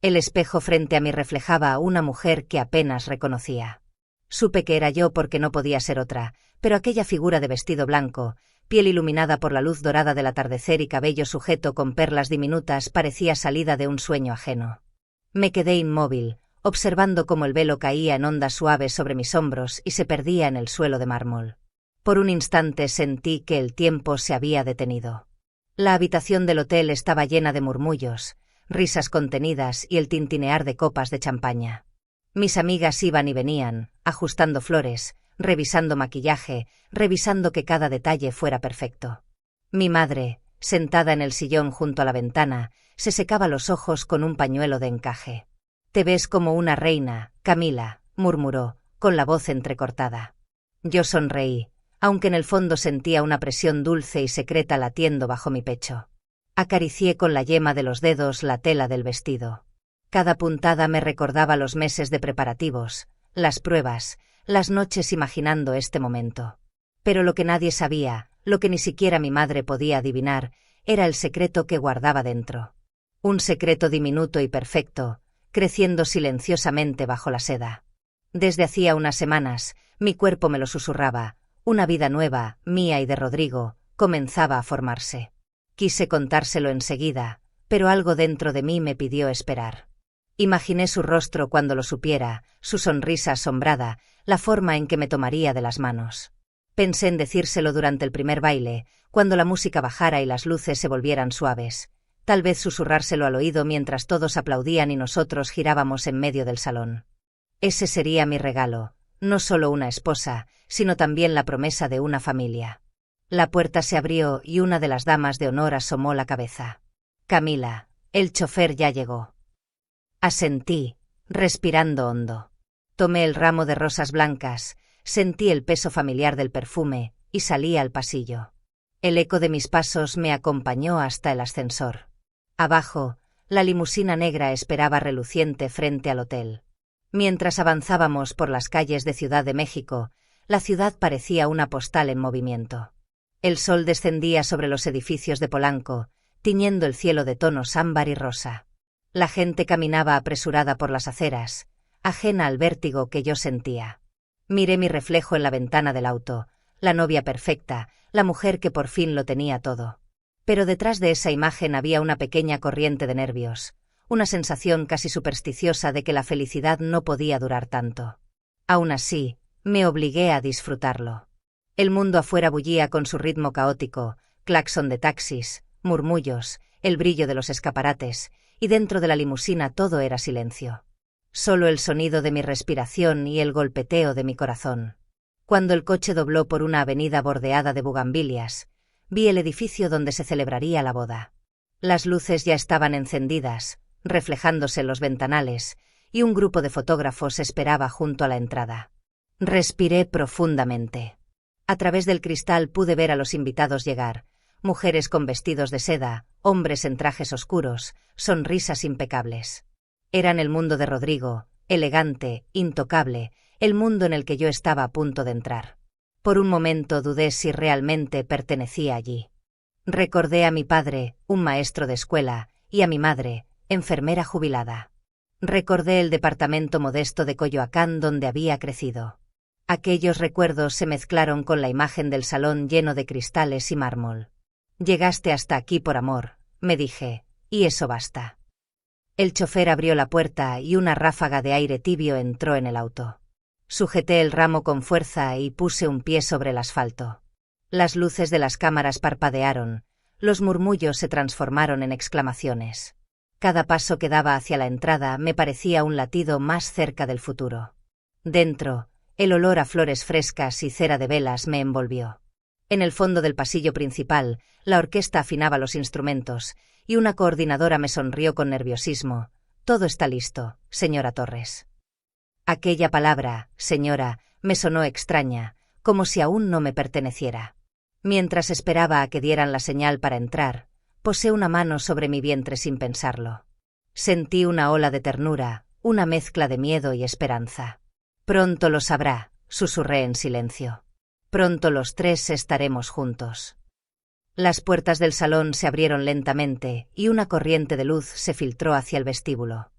El espejo frente a mí reflejaba a una mujer que apenas reconocía. Supe que era yo porque no podía ser otra, pero aquella figura de vestido blanco, piel iluminada por la luz dorada del atardecer y cabello sujeto con perlas diminutas parecía salida de un sueño ajeno. Me quedé inmóvil, observando cómo el velo caía en ondas suaves sobre mis hombros y se perdía en el suelo de mármol. Por un instante sentí que el tiempo se había detenido. La habitación del hotel estaba llena de murmullos, risas contenidas y el tintinear de copas de champaña. Mis amigas iban y venían, ajustando flores, revisando maquillaje, revisando que cada detalle fuera perfecto. Mi madre, sentada en el sillón junto a la ventana, se secaba los ojos con un pañuelo de encaje. «Te ves como una reina, Camila», murmuró, con la voz entrecortada. Yo sonreí, aunque en el fondo sentía una presión dulce y secreta latiendo bajo mi pecho. Acaricié con la yema de los dedos la tela del vestido. Cada puntada me recordaba los meses de preparativos, las pruebas, las noches imaginando este momento. Pero lo que nadie sabía, lo que ni siquiera mi madre podía adivinar, era el secreto que guardaba dentro. Un secreto diminuto y perfecto, creciendo silenciosamente bajo la seda. Desde hacía unas semanas, mi cuerpo me lo susurraba, una vida nueva, mía y de Rodrigo, comenzaba a formarse. Quise contárselo enseguida, pero algo dentro de mí me pidió esperar. Imaginé su rostro cuando lo supiera, su sonrisa asombrada, la forma en que me tomaría de las manos. Pensé en decírselo durante el primer baile, cuando la música bajara y las luces se volvieran suaves. Tal vez susurrárselo al oído mientras todos aplaudían y nosotros girábamos en medio del salón. Ese sería mi regalo, no solo una esposa, sino también la promesa de una familia. La puerta se abrió y una de las damas de honor asomó la cabeza. «Camila, el chofer ya llegó». Asentí, respirando hondo. Tomé el ramo de rosas blancas, sentí el peso familiar del perfume, y salí al pasillo. El eco de mis pasos me acompañó hasta el ascensor. Abajo, la limusina negra esperaba reluciente frente al hotel. Mientras avanzábamos por las calles de Ciudad de México, la ciudad parecía una postal en movimiento. El sol descendía sobre los edificios de Polanco, tiñendo el cielo de tonos ámbar y rosa. La gente caminaba apresurada por las aceras, ajena al vértigo que yo sentía. Miré mi reflejo en la ventana del auto, la novia perfecta, la mujer que por fin lo tenía todo. Pero detrás de esa imagen había una pequeña corriente de nervios, una sensación casi supersticiosa de que la felicidad no podía durar tanto. Aún así, me obligué a disfrutarlo. El mundo afuera bullía con su ritmo caótico, claxon de taxis, murmullos, el brillo de los escaparates, y dentro de la limusina todo era silencio. Solo el sonido de mi respiración y el golpeteo de mi corazón. Cuando el coche dobló por una avenida bordeada de bugambilias, vi el edificio donde se celebraría la boda. Las luces ya estaban encendidas, reflejándose en los ventanales, y un grupo de fotógrafos esperaba junto a la entrada. Respiré profundamente. A través del cristal pude ver a los invitados llegar, mujeres con vestidos de seda, hombres en trajes oscuros, sonrisas impecables. Eran el mundo de Rodrigo, elegante, intocable, el mundo en el que yo estaba a punto de entrar. Por un momento dudé si realmente pertenecía allí. Recordé a mi padre, un maestro de escuela, y a mi madre, enfermera jubilada. Recordé el departamento modesto de Coyoacán donde había crecido. Aquellos recuerdos se mezclaron con la imagen del salón lleno de cristales y mármol. «Llegaste hasta aquí por amor», me dije, «y eso basta». El chofer abrió la puerta y una ráfaga de aire tibio entró en el auto. Sujeté el ramo con fuerza y puse un pie sobre el asfalto. Las luces de las cámaras parpadearon, los murmullos se transformaron en exclamaciones. Cada paso que daba hacia la entrada me parecía un latido más cerca del futuro. Dentro, el olor a flores frescas y cera de velas me envolvió. En el fondo del pasillo principal, la orquesta afinaba los instrumentos, y una coordinadora me sonrió con nerviosismo. «Todo está listo, señora Torres». Aquella palabra, señora, me sonó extraña, como si aún no me perteneciera. Mientras esperaba a que dieran la señal para entrar, posé una mano sobre mi vientre sin pensarlo. Sentí una ola de ternura, una mezcla de miedo y esperanza. «Pronto lo sabrá», susurré en silencio. «Pronto los tres estaremos juntos». Las puertas del salón se abrieron lentamente y una corriente de luz se filtró hacia el vestíbulo.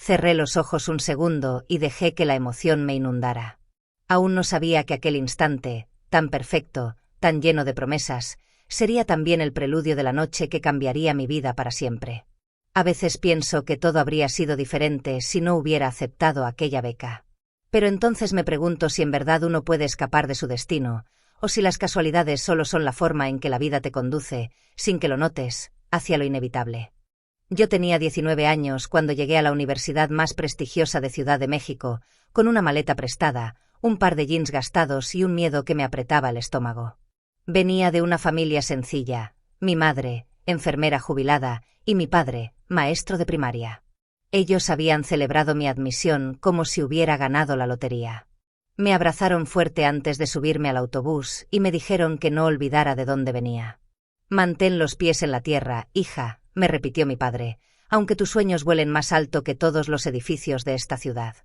Cerré los ojos un segundo y dejé que la emoción me inundara. Aún no sabía que aquel instante, tan perfecto, tan lleno de promesas, sería también el preludio de la noche que cambiaría mi vida para siempre. A veces pienso que todo habría sido diferente si no hubiera aceptado aquella beca. Pero entonces me pregunto si en verdad uno puede escapar de su destino, o si las casualidades solo son la forma en que la vida te conduce, sin que lo notes, hacia lo inevitable. Yo tenía 19 años cuando llegué a la universidad más prestigiosa de Ciudad de México, con una maleta prestada, un par de jeans gastados y un miedo que me apretaba el estómago. Venía de una familia sencilla, mi madre, enfermera jubilada, y mi padre, maestro de primaria. Ellos habían celebrado mi admisión como si hubiera ganado la lotería. Me abrazaron fuerte antes de subirme al autobús y me dijeron que no olvidara de dónde venía. Mantén los pies en la tierra, hija, me repitió mi padre, aunque tus sueños vuelen más alto que todos los edificios de esta ciudad.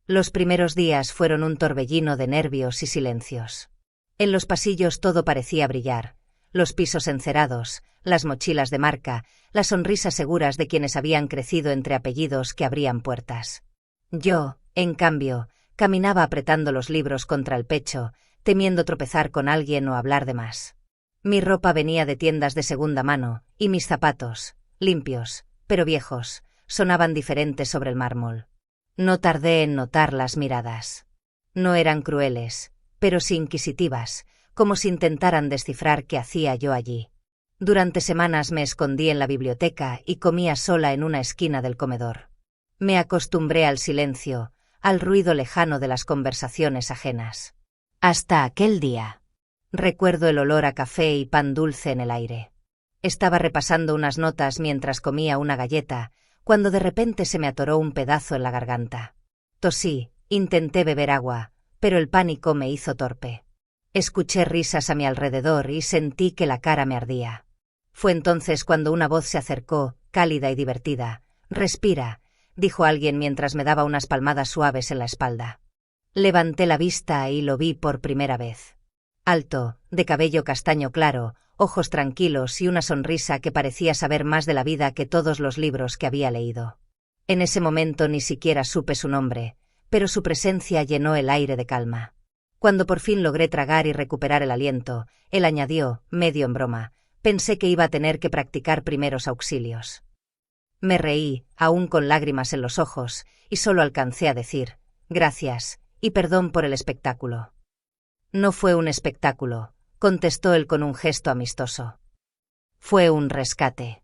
Los primeros días fueron un torbellino de nervios y silencios. En los pasillos todo parecía brillar, los pisos encerados, las mochilas de marca, las sonrisas seguras de quienes habían crecido entre apellidos que abrían puertas. Yo, en cambio, caminaba apretando los libros contra el pecho, temiendo tropezar con alguien o hablar de más. Mi ropa venía de tiendas de segunda mano, y mis zapatos, limpios, pero viejos, sonaban diferentes sobre el mármol. No tardé en notar las miradas. No eran crueles, pero sí inquisitivas, como si intentaran descifrar qué hacía yo allí. Durante semanas me escondí en la biblioteca y comía sola en una esquina del comedor. Me acostumbré al silencio, al ruido lejano de las conversaciones ajenas. Hasta aquel día. Recuerdo el olor a café y pan dulce en el aire. Estaba repasando unas notas mientras comía una galleta, cuando de repente se me atoró un pedazo en la garganta. Tosí, intenté beber agua, pero el pánico me hizo torpe. Escuché risas a mi alrededor y sentí que la cara me ardía. Fue entonces cuando una voz se acercó, cálida y divertida. «Respira», dijo alguien mientras me daba unas palmadas suaves en la espalda. Levanté la vista y lo vi por primera vez. Alto, de cabello castaño claro, ojos tranquilos y una sonrisa que parecía saber más de la vida que todos los libros que había leído. En ese momento ni siquiera supe su nombre, pero su presencia llenó el aire de calma. Cuando por fin logré tragar y recuperar el aliento, él añadió, medio en broma, pensé que iba a tener que practicar primeros auxilios. Me reí, aún con lágrimas en los ojos, y solo alcancé a decir, gracias, y perdón por el espectáculo. No fue un espectáculo, contestó él con un gesto amistoso. Fue un rescate.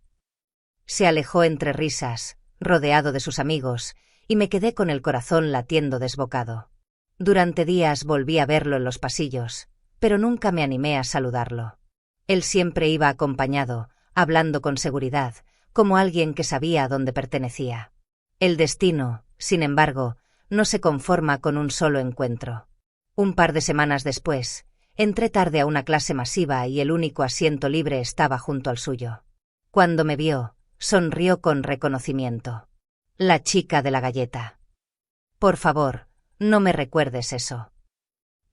Se alejó entre risas, rodeado de sus amigos, y me quedé con el corazón latiendo desbocado. Durante días volví a verlo en los pasillos, pero nunca me animé a saludarlo. Él siempre iba acompañado, hablando con seguridad, como alguien que sabía a dónde pertenecía. El destino, sin embargo, no se conforma con un solo encuentro. Un par de semanas después, entré tarde a una clase masiva y el único asiento libre estaba junto al suyo. Cuando me vio, sonrió con reconocimiento. La chica de la galleta. Por favor, no me recuerdes eso.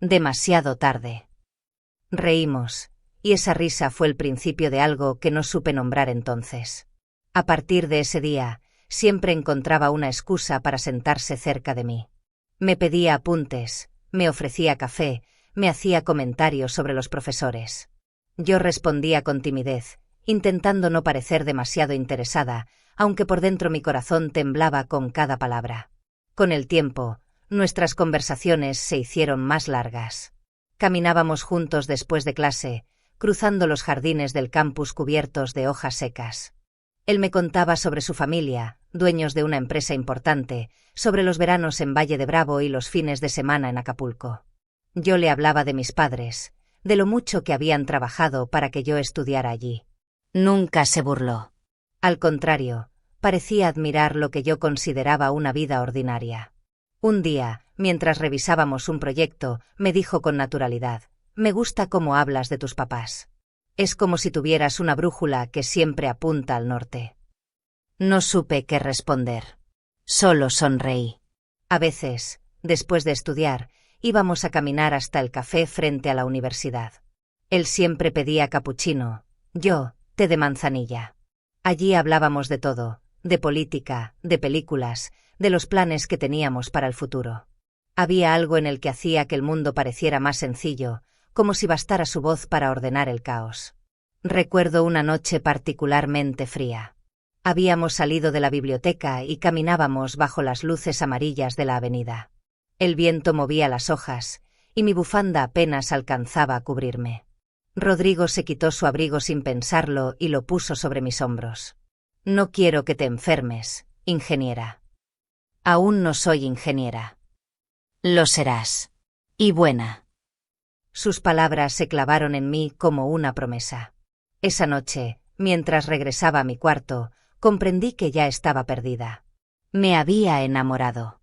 Demasiado tarde. Reímos, y esa risa fue el principio de algo que no supe nombrar entonces. A partir de ese día, siempre encontraba una excusa para sentarse cerca de mí. Me pedía apuntes, me ofrecía café, me hacía comentarios sobre los profesores. Yo respondía con timidez, intentando no parecer demasiado interesada, aunque por dentro mi corazón temblaba con cada palabra. Con el tiempo, nuestras conversaciones se hicieron más largas. Caminábamos juntos después de clase, cruzando los jardines del campus cubiertos de hojas secas. Él me contaba sobre su familia, dueños de una empresa importante, sobre los veranos en Valle de Bravo y los fines de semana en Acapulco. Yo le hablaba de mis padres, de lo mucho que habían trabajado para que yo estudiara allí. Nunca se burló. Al contrario, parecía admirar lo que yo consideraba una vida ordinaria. Un día, mientras revisábamos un proyecto, me dijo con naturalidad, «Me gusta cómo hablas de tus papás. Es como si tuvieras una brújula que siempre apunta al norte». No supe qué responder. Solo sonreí. A veces, después de estudiar, íbamos a caminar hasta el café frente a la universidad. Él siempre pedía capuchino, yo, té de manzanilla. Allí hablábamos de todo, de política, de películas, de los planes que teníamos para el futuro. Había algo en el que hacía que el mundo pareciera más sencillo, como si bastara su voz para ordenar el caos. Recuerdo una noche particularmente fría. Habíamos salido de la biblioteca y caminábamos bajo las luces amarillas de la avenida. El viento movía las hojas, y mi bufanda apenas alcanzaba a cubrirme. Rodrigo se quitó su abrigo sin pensarlo y lo puso sobre mis hombros. «No quiero que te enfermes, ingeniera». «Aún no soy ingeniera». «Lo serás. Y buena». Sus palabras se clavaron en mí como una promesa. Esa noche, mientras regresaba a mi cuarto, comprendí que ya estaba perdida. Me había enamorado.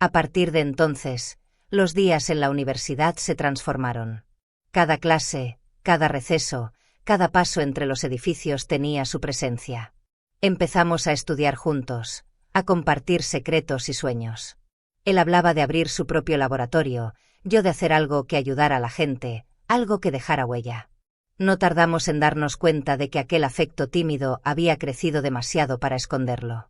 A partir de entonces, los días en la universidad se transformaron. Cada clase, cada receso, cada paso entre los edificios tenía su presencia. Empezamos a estudiar juntos, a compartir secretos y sueños. Él hablaba de abrir su propio laboratorio, yo de hacer algo que ayudara a la gente, algo que dejara huella. No tardamos en darnos cuenta de que aquel afecto tímido había crecido demasiado para esconderlo.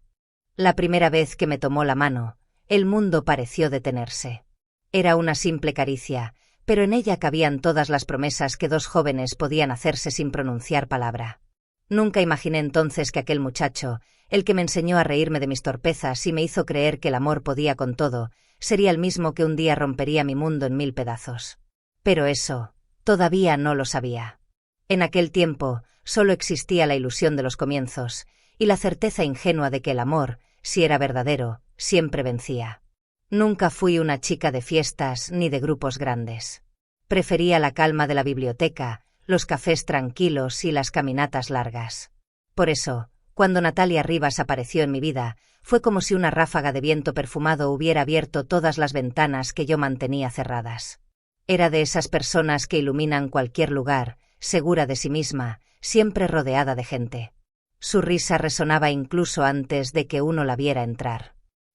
La primera vez que me tomó la mano, el mundo pareció detenerse. Era una simple caricia, pero en ella cabían todas las promesas que dos jóvenes podían hacerse sin pronunciar palabra. Nunca imaginé entonces que aquel muchacho, el que me enseñó a reírme de mis torpezas y me hizo creer que el amor podía con todo, sería el mismo que un día rompería mi mundo en 1000 pedazos. Pero eso, todavía no lo sabía. En aquel tiempo, solo existía la ilusión de los comienzos, y la certeza ingenua de que el amor, si era verdadero, siempre vencía. Nunca fui una chica de fiestas ni de grupos grandes. Prefería la calma de la biblioteca, los cafés tranquilos y las caminatas largas. Por eso, cuando Natalia Rivas apareció en mi vida, fue como si una ráfaga de viento perfumado hubiera abierto todas las ventanas que yo mantenía cerradas. Era de esas personas que iluminan cualquier lugar, segura de sí misma, siempre rodeada de gente. Su risa resonaba incluso antes de que uno la viera entrar.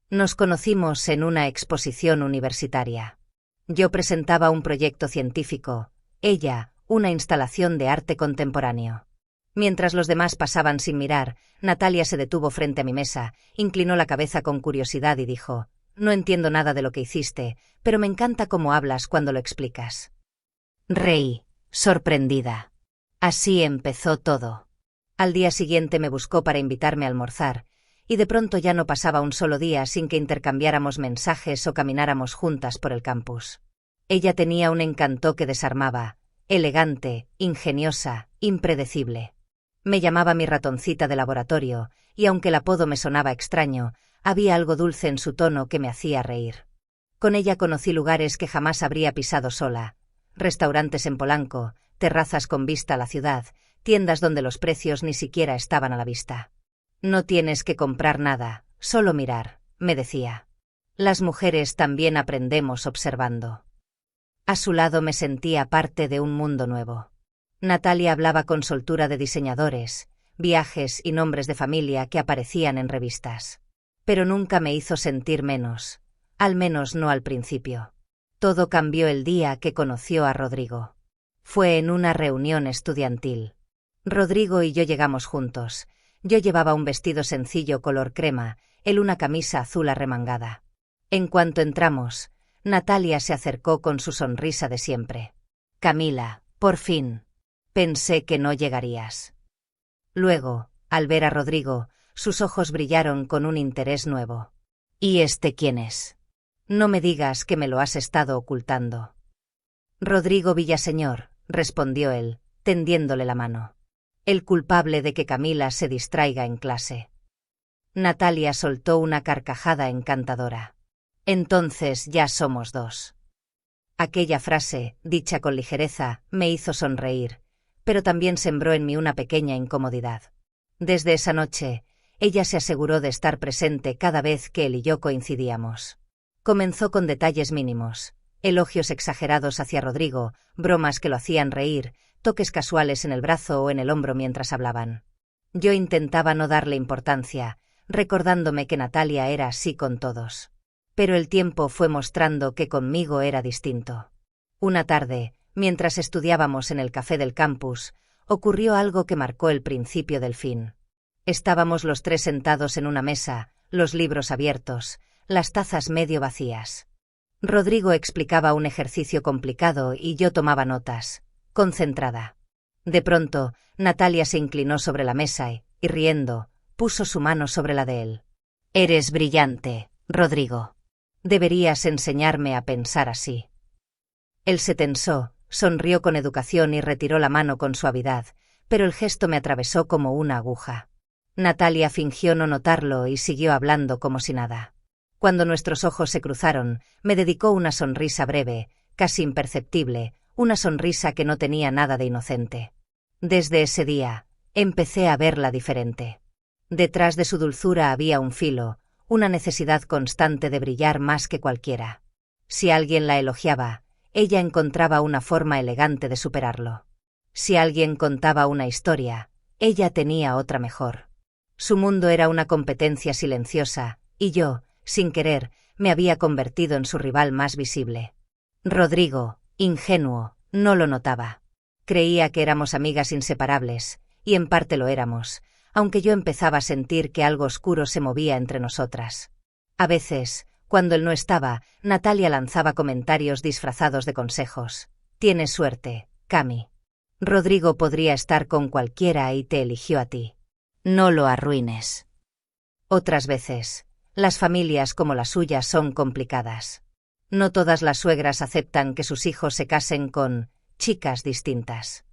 Nos conocimos en una exposición universitaria. Yo presentaba un proyecto científico, ella, una instalación de arte contemporáneo. Mientras los demás pasaban sin mirar, Natalia se detuvo frente a mi mesa, inclinó la cabeza con curiosidad y dijo: «No entiendo nada de lo que hiciste, pero me encanta cómo hablas cuando lo explicas». Reí, sorprendida. Así empezó todo. Al día siguiente me buscó para invitarme a almorzar, y de pronto ya no pasaba un solo día sin que intercambiáramos mensajes o camináramos juntas por el campus. Ella tenía un encanto que desarmaba, elegante, ingeniosa, impredecible. Me llamaba mi ratoncita de laboratorio, y aunque el apodo me sonaba extraño, había algo dulce en su tono que me hacía reír. Con ella conocí lugares que jamás habría pisado sola: restaurantes en Polanco, terrazas con vista a la ciudad, tiendas donde los precios ni siquiera estaban a la vista. «No tienes que comprar nada, solo mirar», me decía. «Las mujeres también aprendemos observando». A su lado me sentía parte de un mundo nuevo. Natalia hablaba con soltura de diseñadores, viajes y nombres de familia que aparecían en revistas. Pero nunca me hizo sentir menos, al menos no al principio. Todo cambió el día que conoció a Rodrigo. Fue en una reunión estudiantil. Rodrigo y yo llegamos juntos. Yo llevaba un vestido sencillo color crema, él una camisa azul arremangada. En cuanto entramos, Natalia se acercó con su sonrisa de siempre. «Camila, por fin. Pensé que no llegarías». Luego, al ver a Rodrigo, sus ojos brillaron con un interés nuevo. «¿Y este quién es? No me digas que me lo has estado ocultando». «Rodrigo Villaseñor», respondió él, tendiéndole la mano. «El culpable de que Camila se distraiga en clase». Natalia soltó una carcajada encantadora. «Entonces ya somos dos». Aquella frase, dicha con ligereza, me hizo sonreír, pero también sembró en mí una pequeña incomodidad. Desde esa noche, ella se aseguró de estar presente cada vez que él y yo coincidíamos. Comenzó con detalles mínimos, elogios exagerados hacia Rodrigo, bromas que lo hacían reír, toques casuales en el brazo o en el hombro mientras hablaban. Yo intentaba no darle importancia, recordándome que Natalia era así con todos. Pero el tiempo fue mostrando que conmigo era distinto. Una tarde, mientras estudiábamos en el café del campus, ocurrió algo que marcó el principio del fin. Estábamos los tres sentados en una mesa, los libros abiertos, las tazas medio vacías. Rodrigo explicaba un ejercicio complicado y yo tomaba notas, concentrada. De pronto, Natalia se inclinó sobre la mesa y, riendo, puso su mano sobre la de él. «Eres brillante, Rodrigo. Deberías enseñarme a pensar así». Él se tensó, sonrió con educación y retiró la mano con suavidad, pero el gesto me atravesó como una aguja. Natalia fingió no notarlo y siguió hablando como si nada. Cuando nuestros ojos se cruzaron, me dedicó una sonrisa breve, casi imperceptible, una sonrisa que no tenía nada de inocente. Desde ese día, empecé a verla diferente. Detrás de su dulzura había un filo, una necesidad constante de brillar más que cualquiera. Si alguien la elogiaba, ella encontraba una forma elegante de superarlo. Si alguien contaba una historia, ella tenía otra mejor. Su mundo era una competencia silenciosa, y yo, sin querer, me había convertido en su rival más visible. Rodrigo, ingenuo, no lo notaba. Creía que éramos amigas inseparables, y en parte lo éramos, aunque yo empezaba a sentir que algo oscuro se movía entre nosotras. A veces, cuando él no estaba, Natalia lanzaba comentarios disfrazados de consejos. «Tienes suerte, Cami. Rodrigo podría estar con cualquiera y te eligió a ti. No lo arruines». Otras veces, las familias como la suya son complicadas. No todas las suegras aceptan que sus hijos se casen con chicas distintas.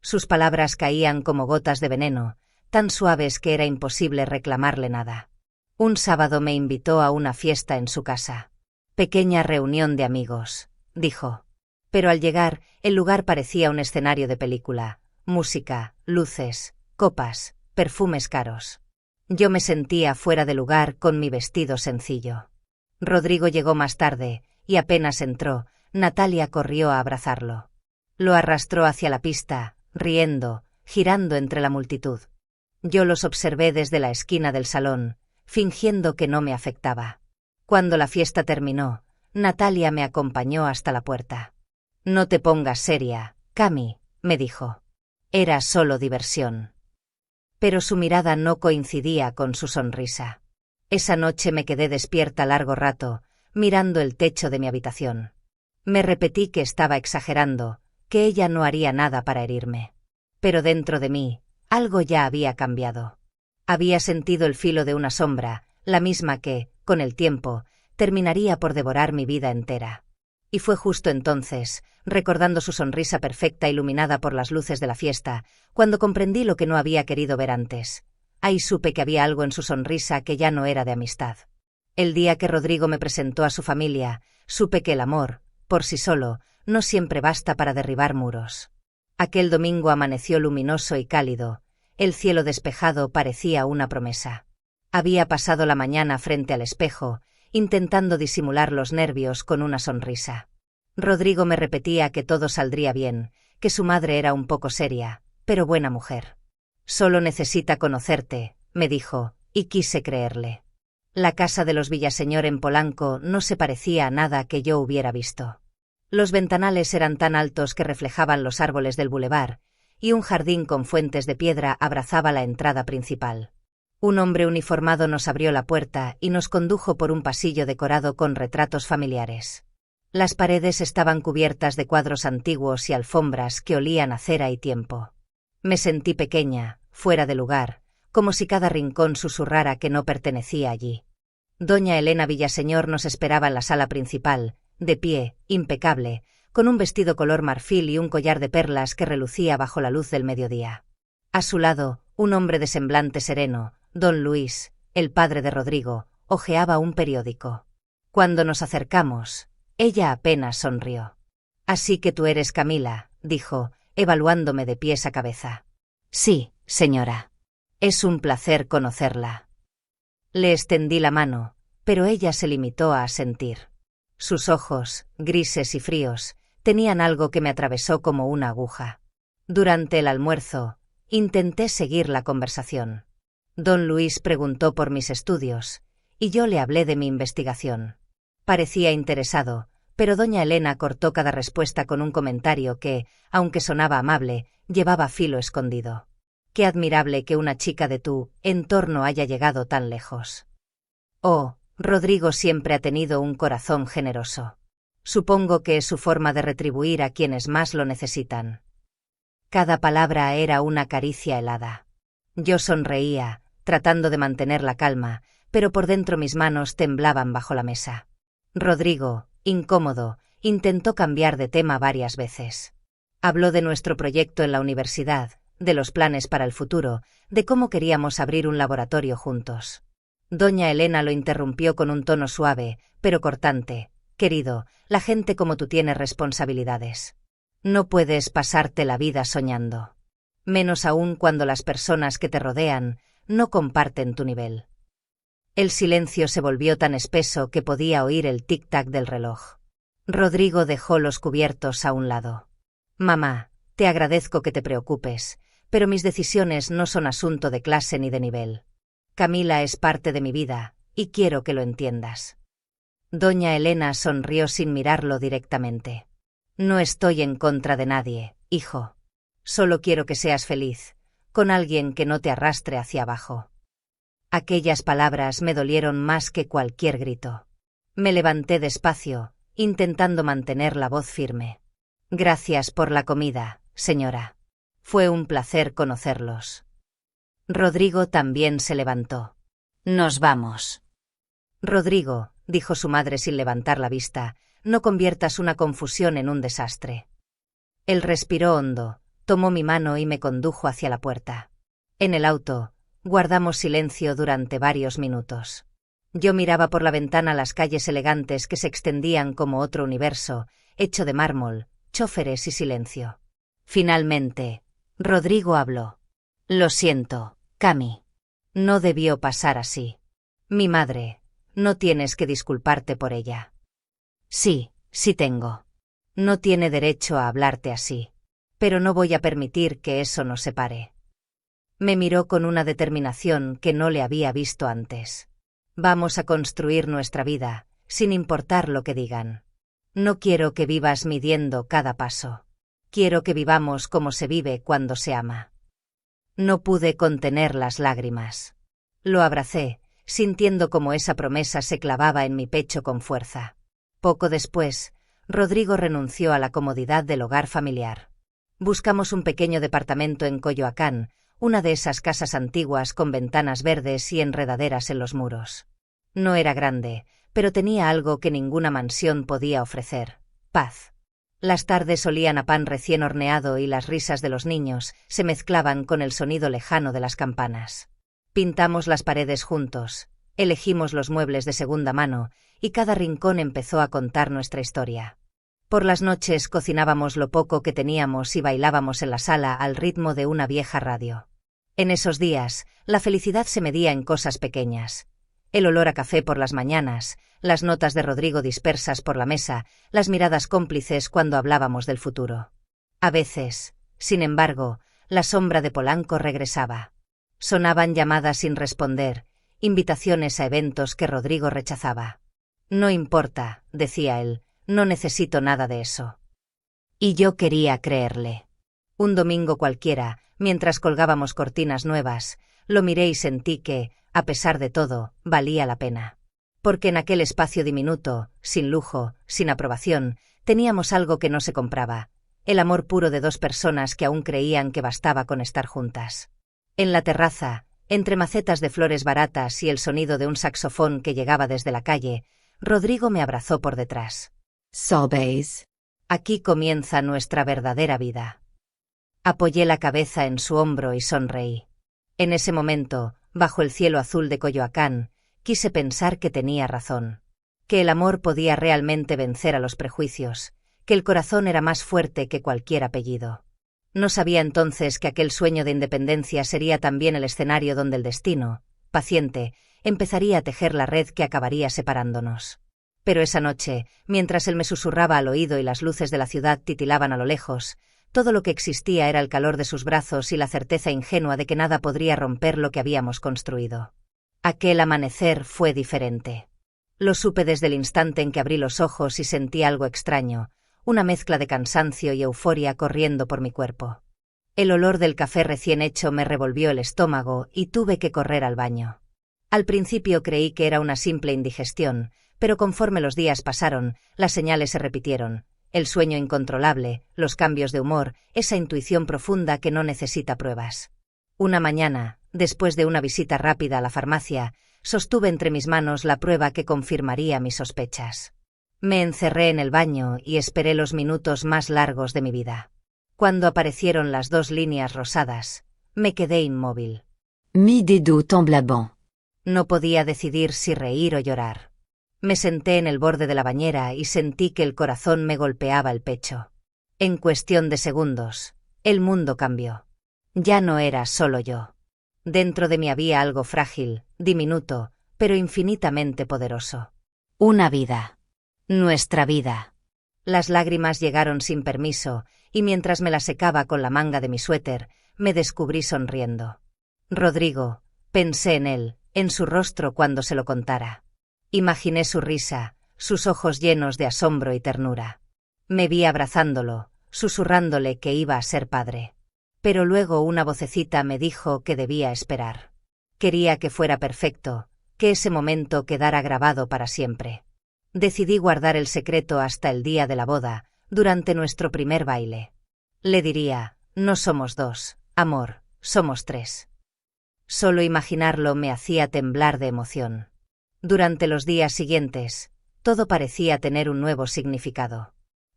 Sus palabras caían como gotas de veneno, tan suaves que era imposible reclamarle nada. Un sábado me invitó a una fiesta en su casa. «Pequeña reunión de amigos», dijo. Pero al llegar, el lugar parecía un escenario de película. Música, luces, copas, perfumes caros. Yo me sentía fuera de lugar con mi vestido sencillo. Rodrigo llegó más tarde, y apenas entró, Natalia corrió a abrazarlo. Lo arrastró hacia la pista, riendo, girando entre la multitud. Yo los observé desde la esquina del salón, fingiendo que no me afectaba. Cuando la fiesta terminó, Natalia me acompañó hasta la puerta. «No te pongas seria, Cami», me dijo. «Era solo diversión». Pero su mirada no coincidía con su sonrisa. Esa noche me quedé despierta largo rato, mirando el techo de mi habitación. Me repetí que estaba exagerando, que ella no haría nada para herirme. Pero dentro de mí, algo ya había cambiado. Había sentido el filo de una sombra, la misma que, con el tiempo, terminaría por devorar mi vida entera. Y fue justo entonces, recordando su sonrisa perfecta iluminada por las luces de la fiesta, cuando comprendí lo que no había querido ver antes. Ahí supe que había algo en su sonrisa que ya no era de amistad. El día que Rodrigo me presentó a su familia, supe que el amor, por sí solo, no siempre basta para derribar muros. Aquel domingo amaneció luminoso y cálido. El cielo despejado parecía una promesa. Había pasado la mañana frente al espejo, intentando disimular los nervios con una sonrisa. Rodrigo me repetía que todo saldría bien, que su madre era un poco seria, pero buena mujer. «Solo necesita conocerte», me dijo, y quise creerle. La casa de los Villaseñor en Polanco no se parecía a nada que yo hubiera visto. Los ventanales eran tan altos que reflejaban los árboles del bulevar, y un jardín con fuentes de piedra abrazaba la entrada principal. Un hombre uniformado nos abrió la puerta y nos condujo por un pasillo decorado con retratos familiares. Las paredes estaban cubiertas de cuadros antiguos y alfombras que olían a cera y tiempo. Me sentí pequeña, fuera de lugar, como si cada rincón susurrara que no pertenecía allí. Doña Elena Villaseñor nos esperaba en la sala principal, de pie, impecable, con un vestido color marfil y un collar de perlas que relucía bajo la luz del mediodía. A su lado, un hombre de semblante sereno, don Luis, el padre de Rodrigo, hojeaba un periódico. Cuando nos acercamos, ella apenas sonrió. «Así que tú eres Camila», dijo, evaluándome de pies a cabeza. «Sí, señora. Es un placer conocerla». Le extendí la mano, pero ella se limitó a asentir. Sus ojos, grises y fríos, tenían algo que me atravesó como una aguja. Durante el almuerzo, intenté seguir la conversación. Don Luis preguntó por mis estudios, y yo le hablé de mi investigación. Parecía interesado, pero doña Elena cortó cada respuesta con un comentario que, aunque sonaba amable, llevaba filo escondido. Qué admirable que una chica de tu entorno haya llegado tan lejos. Oh, Rodrigo siempre ha tenido un corazón generoso. Supongo que es su forma de retribuir a quienes más lo necesitan. Cada palabra era una caricia helada. Yo sonreía, tratando de mantener la calma, pero por dentro mis manos temblaban bajo la mesa. Rodrigo, incómodo, intentó cambiar de tema varias veces. Habló de nuestro proyecto en la universidad, de los planes para el futuro, de cómo queríamos abrir un laboratorio juntos. Doña Elena lo interrumpió con un tono suave, pero cortante. Querido, la gente como tú tiene responsabilidades. No puedes pasarte la vida soñando. Menos aún cuando las personas que te rodean no comparten tu nivel. El silencio se volvió tan espeso que podía oír el tic-tac del reloj. Rodrigo dejó los cubiertos a un lado. Mamá, te agradezco que te preocupes, pero mis decisiones no son asunto de clase ni de nivel. Camila es parte de mi vida, y quiero que lo entiendas. Doña Elena sonrió sin mirarlo directamente. No estoy en contra de nadie, hijo. Solo quiero que seas feliz, con alguien que no te arrastre hacia abajo. Aquellas palabras me dolieron más que cualquier grito. Me levanté despacio, intentando mantener la voz firme. Gracias por la comida, señora. Fue un placer conocerlos. Rodrigo también se levantó. Nos vamos. Rodrigo, dijo su madre sin levantar la vista, no conviertas una confusión en un desastre. Él respiró hondo, tomó mi mano y me condujo hacia la puerta. En el auto, guardamos silencio durante varios minutos. Yo miraba por la ventana las calles elegantes que se extendían como otro universo, hecho de mármol, chóferes y silencio. Finalmente, Rodrigo habló. Lo siento, Cami. No debió pasar así. Mi madre, no tienes que disculparte por ella. Sí, sí tengo. No tiene derecho a hablarte así. Pero no voy a permitir que eso nos separe. Me miró con una determinación que no le había visto antes. Vamos a construir nuestra vida, sin importar lo que digan. No quiero que vivas midiendo cada paso. Quiero que vivamos como se vive cuando se ama. No pude contener las lágrimas. Lo abracé, sintiendo como esa promesa se clavaba en mi pecho con fuerza. Poco después, Rodrigo renunció a la comodidad del hogar familiar. Buscamos un pequeño departamento en Coyoacán, una de esas casas antiguas con ventanas verdes y enredaderas en los muros. No era grande, pero tenía algo que ninguna mansión podía ofrecer: paz. Las tardes olían a pan recién horneado y las risas de los niños se mezclaban con el sonido lejano de las campanas. Pintamos las paredes juntos, elegimos los muebles de segunda mano, y cada rincón empezó a contar nuestra historia. Por las noches cocinábamos lo poco que teníamos y bailábamos en la sala al ritmo de una vieja radio. En esos días, la felicidad se medía en cosas pequeñas. El olor a café por las mañanas, las notas de Rodrigo dispersas por la mesa, las miradas cómplices cuando hablábamos del futuro. A veces, sin embargo, la sombra de Polanco regresaba. Sonaban llamadas sin responder, invitaciones a eventos que Rodrigo rechazaba. No importa, decía él, no necesito nada de eso. Y yo quería creerle. Un domingo cualquiera, mientras colgábamos cortinas nuevas, lo miré y sentí que, a pesar de todo, valía la pena. Porque en aquel espacio diminuto, sin lujo, sin aprobación, teníamos algo que no se compraba: el amor puro de dos personas que aún creían que bastaba con estar juntas. En la terraza, entre macetas de flores baratas y el sonido de un saxofón que llegaba desde la calle, Rodrigo me abrazó por detrás. Solbes. Aquí comienza nuestra verdadera vida. Apoyé la cabeza en su hombro y sonreí. En ese momento, bajo el cielo azul de Coyoacán, quise pensar que tenía razón. Que el amor podía realmente vencer a los prejuicios, que el corazón era más fuerte que cualquier apellido. No sabía entonces que aquel sueño de independencia sería también el escenario donde el destino, paciente, empezaría a tejer la red que acabaría separándonos. Pero esa noche, mientras él me susurraba al oído y las luces de la ciudad titilaban a lo lejos, todo lo que existía era el calor de sus brazos y la certeza ingenua de que nada podría romper lo que habíamos construido. Aquel amanecer fue diferente. Lo supe desde el instante en que abrí los ojos y sentí algo extraño, una mezcla de cansancio y euforia corriendo por mi cuerpo. El olor del café recién hecho me revolvió el estómago y tuve que correr al baño. Al principio creí que era una simple indigestión, pero conforme los días pasaron, las señales se repitieron. El sueño incontrolable, los cambios de humor, esa intuición profunda que no necesita pruebas. Una mañana, después de una visita rápida a la farmacia, sostuve entre mis manos la prueba que confirmaría mis sospechas. Me encerré en el baño y esperé los minutos más largos de mi vida. Cuando aparecieron las 2 líneas rosadas, me quedé inmóvil. Mi dedo tremblant. No podía decidir si reír o llorar. Me senté en el borde de la bañera y sentí que el corazón me golpeaba el pecho. En cuestión de segundos, el mundo cambió. Ya no era solo yo. Dentro de mí había algo frágil, diminuto, pero infinitamente poderoso. Una vida. Nuestra vida. Las lágrimas llegaron sin permiso, y mientras me las secaba con la manga de mi suéter, me descubrí sonriendo. Rodrigo, pensé en él, en su rostro cuando se lo contara. Imaginé su risa, sus ojos llenos de asombro y ternura. Me vi abrazándolo, susurrándole que iba a ser padre. Pero luego una vocecita me dijo que debía esperar. Quería que fuera perfecto, que ese momento quedara grabado para siempre. Decidí guardar el secreto hasta el día de la boda, durante nuestro primer baile. Le diría, no somos 2, amor, somos 3. Solo imaginarlo me hacía temblar de emoción. Durante los días siguientes, todo parecía tener un nuevo significado.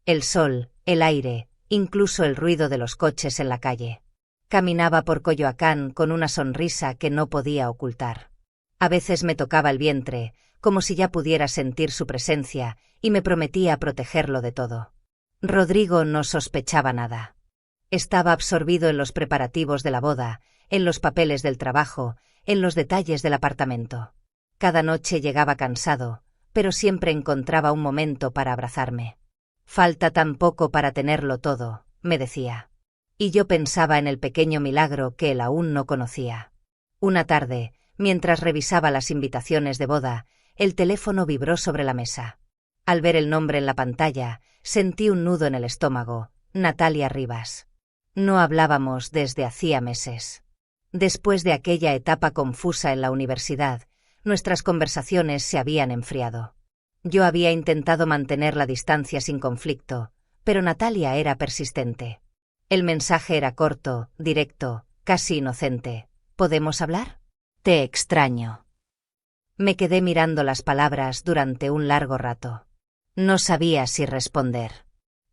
El sol, el aire, incluso el ruido de los coches en la calle. Caminaba por Coyoacán con una sonrisa que no podía ocultar. A veces me tocaba el vientre, como si ya pudiera sentir su presencia, y me prometía protegerlo de todo. Rodrigo no sospechaba nada. Estaba absorbido en los preparativos de la boda, en los papeles del trabajo, en los detalles del apartamento. Cada noche llegaba cansado, pero siempre encontraba un momento para abrazarme. Falta tan poco para tenerlo todo, me decía. Y yo pensaba en el pequeño milagro que él aún no conocía. Una tarde, mientras revisaba las invitaciones de boda, el teléfono vibró sobre la mesa. Al ver el nombre en la pantalla, sentí un nudo en el estómago. Natalia Rivas. No hablábamos desde hacía meses. Después de aquella etapa confusa en la universidad, nuestras conversaciones se habían enfriado. Yo había intentado mantener la distancia sin conflicto, pero Natalia era persistente. El mensaje era corto, directo, casi inocente. ¿Podemos hablar? Te extraño. Me quedé mirando las palabras durante un largo rato. No sabía si responder.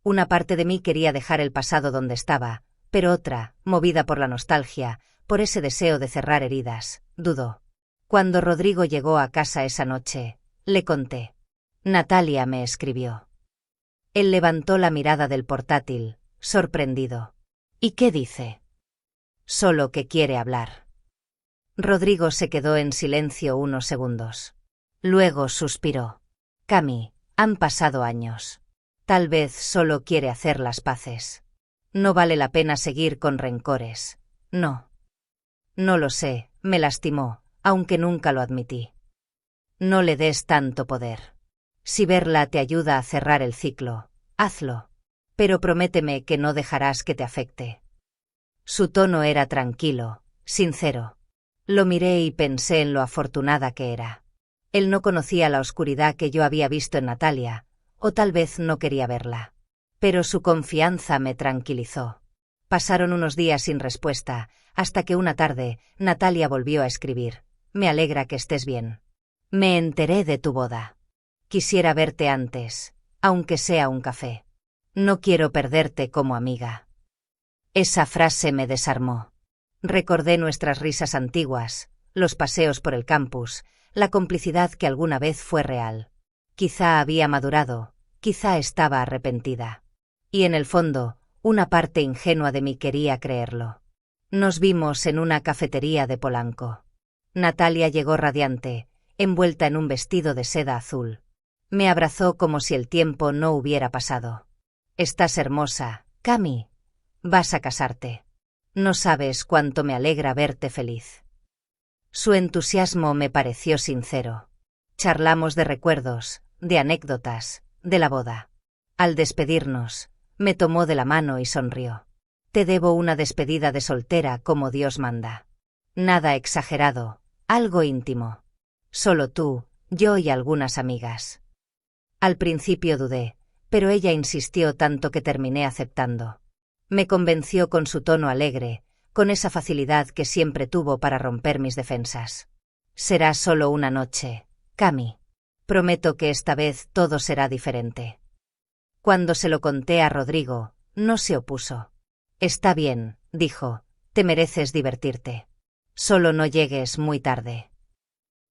Una parte de mí quería dejar el pasado donde estaba, pero otra, movida por la nostalgia, por ese deseo de cerrar heridas, dudó. Cuando Rodrigo llegó a casa esa noche, le conté. Natalia me escribió. Él levantó la mirada del portátil, sorprendido. ¿Y qué dice? Solo que quiere hablar. Rodrigo se quedó en silencio unos segundos. Luego suspiró. Cami, han pasado años. Tal vez solo quiere hacer las paces. No vale la pena seguir con rencores. No. No lo sé, me lastimó, aunque nunca lo admití. No le des tanto poder. Si verla te ayuda a cerrar el ciclo, hazlo. Pero prométeme que no dejarás que te afecte. Su tono era tranquilo, sincero. Lo miré y pensé en lo afortunada que era. Él no conocía la oscuridad que yo había visto en Natalia, o tal vez no quería verla. Pero su confianza me tranquilizó. Pasaron unos días sin respuesta, hasta que una tarde, Natalia volvió a escribir. Me alegra que estés bien. Me enteré de tu boda. Quisiera verte antes, aunque sea un café. No quiero perderte como amiga. Esa frase me desarmó. Recordé nuestras risas antiguas, los paseos por el campus, la complicidad que alguna vez fue real. Quizá había madurado, quizá estaba arrepentida. Y en el fondo, una parte ingenua de mí quería creerlo. Nos vimos en una cafetería de Polanco. Natalia llegó radiante, envuelta en un vestido de seda azul. Me abrazó como si el tiempo no hubiera pasado. Estás hermosa, Cami. Vas a casarte. No sabes cuánto me alegra verte feliz. Su entusiasmo me pareció sincero. Charlamos de recuerdos, de anécdotas, de la boda. Al despedirnos, me tomó de la mano y sonrió. Te debo una despedida de soltera como Dios manda. Nada exagerado, algo íntimo. Solo tú, yo y algunas amigas. Al principio dudé, pero ella insistió tanto que terminé aceptando. Me convenció con su tono alegre, con esa facilidad que siempre tuvo para romper mis defensas. Será solo una noche, Cami. Prometo que esta vez todo será diferente. Cuando se lo conté a Rodrigo, no se opuso. Está bien, dijo, te mereces divertirte. Solo no llegues muy tarde.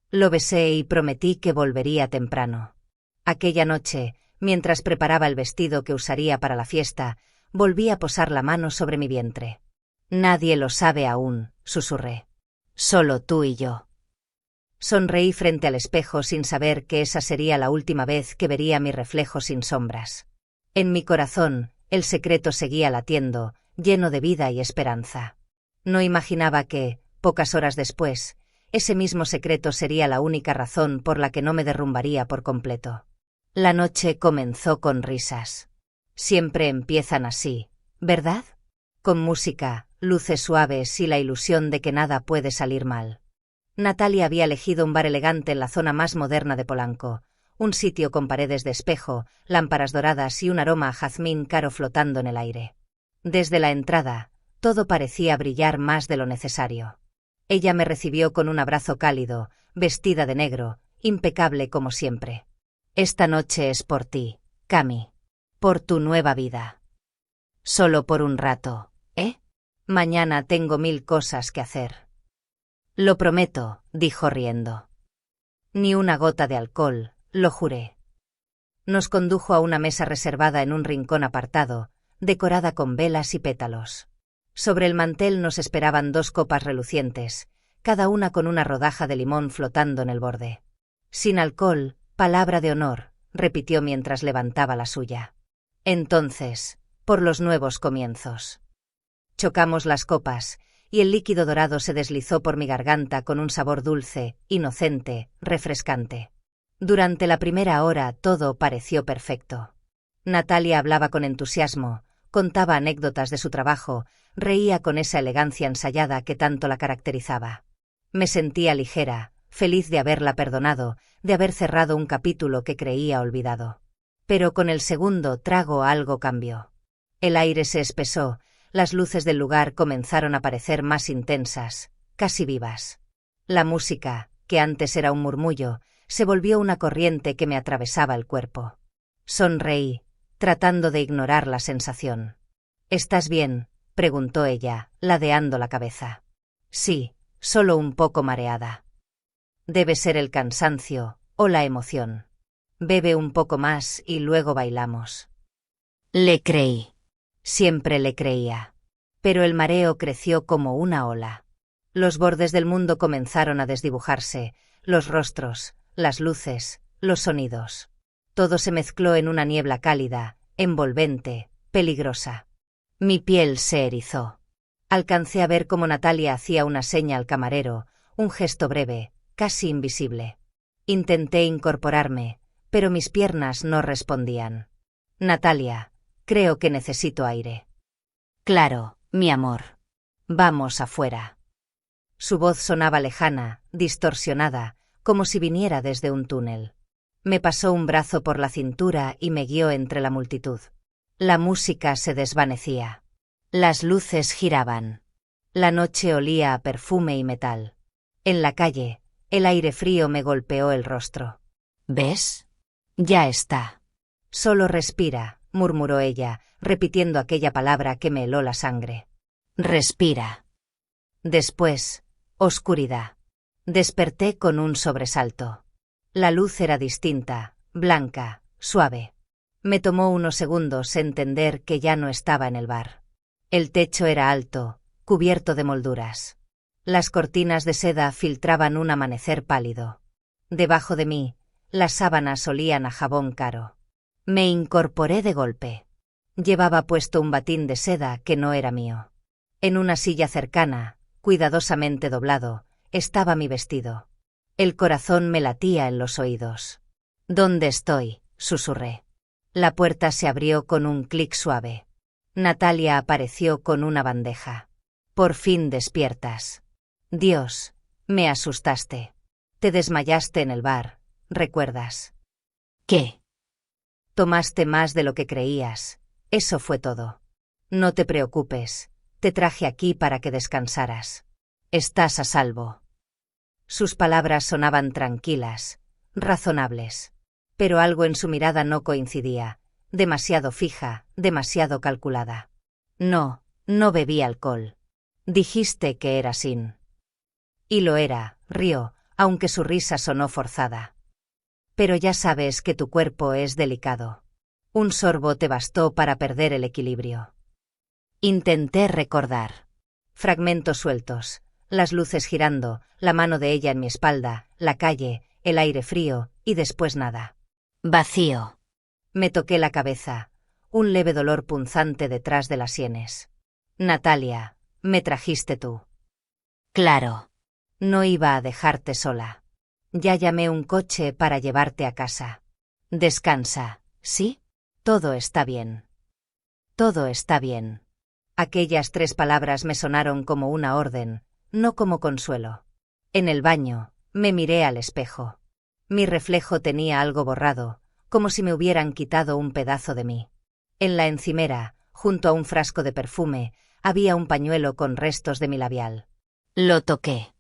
Lo besé y prometí que volvería temprano. Aquella noche, mientras preparaba el vestido que usaría para la fiesta, volví a posar la mano sobre mi vientre. Nadie lo sabe aún, susurré. Solo tú y yo. Sonreí frente al espejo sin saber que esa sería la última vez que vería mi reflejo sin sombras. En mi corazón, el secreto seguía latiendo, lleno de vida y esperanza. No imaginaba que, pocas horas después, ese mismo secreto sería la única razón por la que no me derrumbaría por completo. La noche comenzó con risas. Siempre empiezan así, ¿verdad? Con música, luces suaves y la ilusión de que nada puede salir mal. Natalia había elegido un bar elegante en la zona más moderna de Polanco, un sitio con paredes de espejo, lámparas doradas y un aroma a jazmín caro flotando en el aire. Desde la entrada, todo parecía brillar más de lo necesario. Ella me recibió con un abrazo cálido, vestida de negro, impecable como siempre. Esta noche es por ti, Cami. Por tu nueva vida. Solo por un rato, ¿eh? Mañana tengo 1000 cosas que hacer. Lo prometo, dijo riendo. Ni una gota de alcohol, lo juré. Nos condujo a una mesa reservada en un rincón apartado, decorada con velas y pétalos. Sobre el mantel nos esperaban 2 copas relucientes, cada una con una rodaja de limón flotando en el borde. Sin alcohol, palabra de honor, repitió mientras levantaba la suya. Entonces, por los nuevos comienzos. Chocamos las copas, y el líquido dorado se deslizó por mi garganta con un sabor dulce, inocente, refrescante. Durante la primera hora todo pareció perfecto. Natalia hablaba con entusiasmo, contaba anécdotas de su trabajo, reía con esa elegancia ensayada que tanto la caracterizaba. Me sentía ligera, feliz de haberla perdonado, de haber cerrado un capítulo que creía olvidado. Pero con el segundo trago algo cambió. El aire se espesó, las luces del lugar comenzaron a parecer más intensas, casi vivas. La música, que antes era un murmullo, se volvió una corriente que me atravesaba el cuerpo. Sonreí, tratando de ignorar la sensación. ¿Estás bien?, preguntó ella, ladeando la cabeza. Sí, solo un poco mareada. Debe ser el cansancio, o la emoción. Bebe un poco más y luego bailamos. Le creí. Siempre le creía. Pero el mareo creció como una ola. Los bordes del mundo comenzaron a desdibujarse, los rostros, las luces, los sonidos. Todo se mezcló en una niebla cálida, envolvente, peligrosa. Mi piel se erizó. Alcancé a ver cómo Natalia hacía una seña al camarero, un gesto breve, casi invisible. Intenté incorporarme, pero mis piernas no respondían. Natalia, creo que necesito aire. Claro, mi amor. Vamos afuera. Su voz sonaba lejana, distorsionada, como si viniera desde un túnel. Me pasó un brazo por la cintura y me guió entre la multitud. La música se desvanecía. Las luces giraban. La noche olía a perfume y metal. En la calle, el aire frío me golpeó el rostro. ¿Ves? Ya está. Solo respira, murmuró ella, repitiendo aquella palabra que me heló la sangre. Respira. Después, oscuridad. Desperté con un sobresalto. La luz era distinta, blanca, suave. Me tomó unos segundos entender que ya no estaba en el bar. El techo era alto, cubierto de molduras. Las cortinas de seda filtraban un amanecer pálido. Debajo de mí, las sábanas olían a jabón caro. Me incorporé de golpe. Llevaba puesto un batín de seda que no era mío. En una silla cercana, cuidadosamente doblado, estaba mi vestido. El corazón me latía en los oídos. ¿Dónde estoy?, susurré. La puerta se abrió con un clic suave. Natalia apareció con una bandeja. Por fin despiertas. Dios, me asustaste. Te desmayaste en el bar, ¿recuerdas? ¿Qué? Tomaste más de lo que creías. Eso fue todo. No te preocupes. Te traje aquí para que descansaras. Estás a salvo. Sus palabras sonaban tranquilas, razonables. Pero algo en su mirada no coincidía. Demasiado fija, demasiado calculada. No, no bebí alcohol. Dijiste que era sin. Y lo era, rió, aunque su risa sonó forzada. Pero ya sabes que tu cuerpo es delicado. Un sorbo te bastó para perder el equilibrio. Intenté recordar. Fragmentos sueltos, las luces girando, la mano de ella en mi espalda, la calle, el aire frío, y después nada. Vacío. Me toqué la cabeza, un leve dolor punzante detrás de las sienes. Natalia, me trajiste tú. Claro. No iba a dejarte sola. Ya llamé un coche para llevarte a casa. Descansa, ¿sí? Todo está bien. Todo está bien. Aquellas 3 palabras me sonaron como una orden, no como consuelo. En el baño, me miré al espejo. Mi reflejo tenía algo borrado, como si me hubieran quitado un pedazo de mí. En la encimera, junto a un frasco de perfume, había un pañuelo con restos de mi labial. Lo toqué.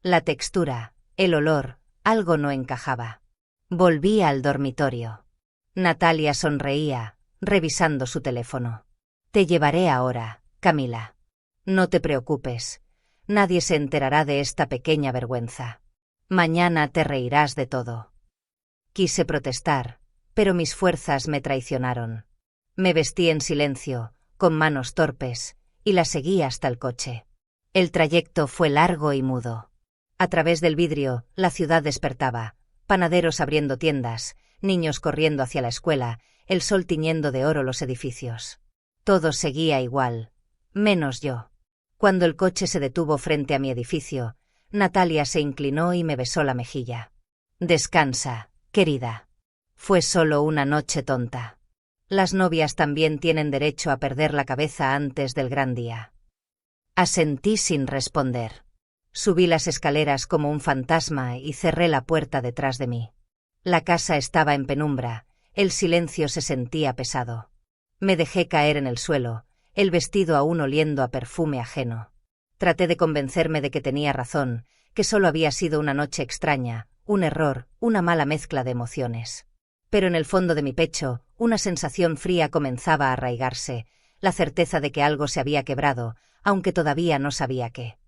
La textura, el olor, algo no encajaba. Volví al dormitorio. Natalia sonreía, revisando su teléfono. Te llevaré ahora, Camila. No te preocupes. Nadie se enterará de esta pequeña vergüenza. Mañana te reirás de todo. Quise protestar, pero mis fuerzas me traicionaron. Me vestí en silencio, con manos torpes, y la seguí hasta el coche. El trayecto fue largo y mudo. A través del vidrio, la ciudad despertaba, panaderos abriendo tiendas, niños corriendo hacia la escuela, el sol tiñendo de oro los edificios. Todo seguía igual, menos yo. Cuando el coche se detuvo frente a mi edificio, Natalia se inclinó y me besó la mejilla. Descansa, querida. Fue solo una noche tonta. Las novias también tienen derecho a perder la cabeza antes del gran día. Asentí sin responder. Subí las escaleras como un fantasma y cerré la puerta detrás de mí. La casa estaba en penumbra, el silencio se sentía pesado. Me dejé caer en el suelo, el vestido aún oliendo a perfume ajeno. Traté de convencerme de que tenía razón, que solo había sido una noche extraña, un error, una mala mezcla de emociones. Pero en el fondo de mi pecho, una sensación fría comenzaba a arraigarse, la certeza de que algo se había quebrado, aunque todavía no sabía qué.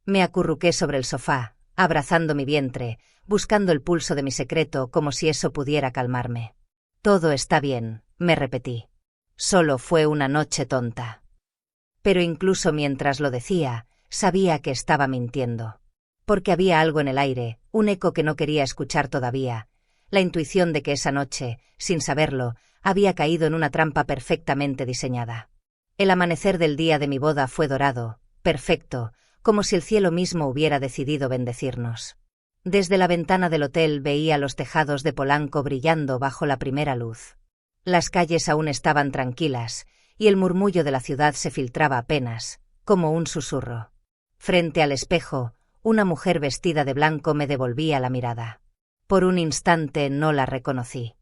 Me acurruqué sobre el sofá, abrazando mi vientre, buscando el pulso de mi secreto como si eso pudiera calmarme. Todo está bien, me repetí. Solo fue una noche tonta. Pero incluso mientras lo decía, sabía que estaba mintiendo. Porque había algo en el aire, un eco que no quería escuchar todavía, la intuición de que esa noche, sin saberlo, había caído en una trampa perfectamente diseñada. El amanecer del día de mi boda fue dorado, perfecto, como si el cielo mismo hubiera decidido bendecirnos. Desde la ventana del hotel veía los tejados de Polanco brillando bajo la primera luz. Las calles aún estaban tranquilas, y el murmullo de la ciudad se filtraba apenas, como un susurro. Frente al espejo, una mujer vestida de blanco me devolvía la mirada. Por un instante no la reconocí.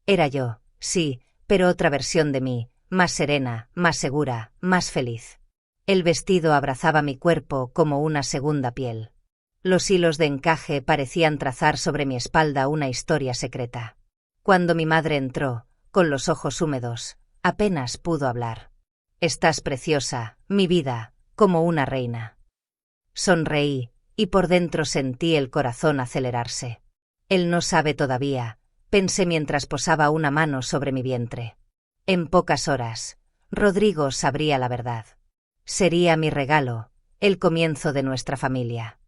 Era yo, sí, pero otra versión de mí, más serena, más segura, más feliz. El vestido abrazaba mi cuerpo como una segunda piel. Los hilos de encaje parecían trazar sobre mi espalda una historia secreta. Cuando mi madre entró, con los ojos húmedos, apenas pudo hablar. Estás preciosa, mi vida, como una reina. Sonreí, y por dentro sentí el corazón acelerarse. Él no sabe todavía, pensé mientras posaba una mano sobre mi vientre. En pocas horas, Rodrigo sabría la verdad. Sería mi regalo, el comienzo de nuestra familia.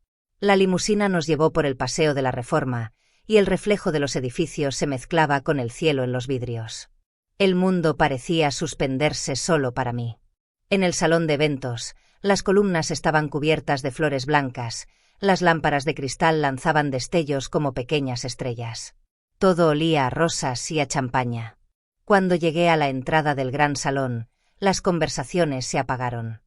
La limusina nos llevó por el Paseo de la Reforma, y el reflejo de los edificios se mezclaba con el cielo en los vidrios. El mundo parecía suspenderse solo para mí. En el salón de eventos, las columnas estaban cubiertas de flores blancas, las lámparas de cristal lanzaban destellos como pequeñas estrellas. Todo olía a rosas y a champaña. Cuando llegué a la entrada del gran salón, las conversaciones se apagaron.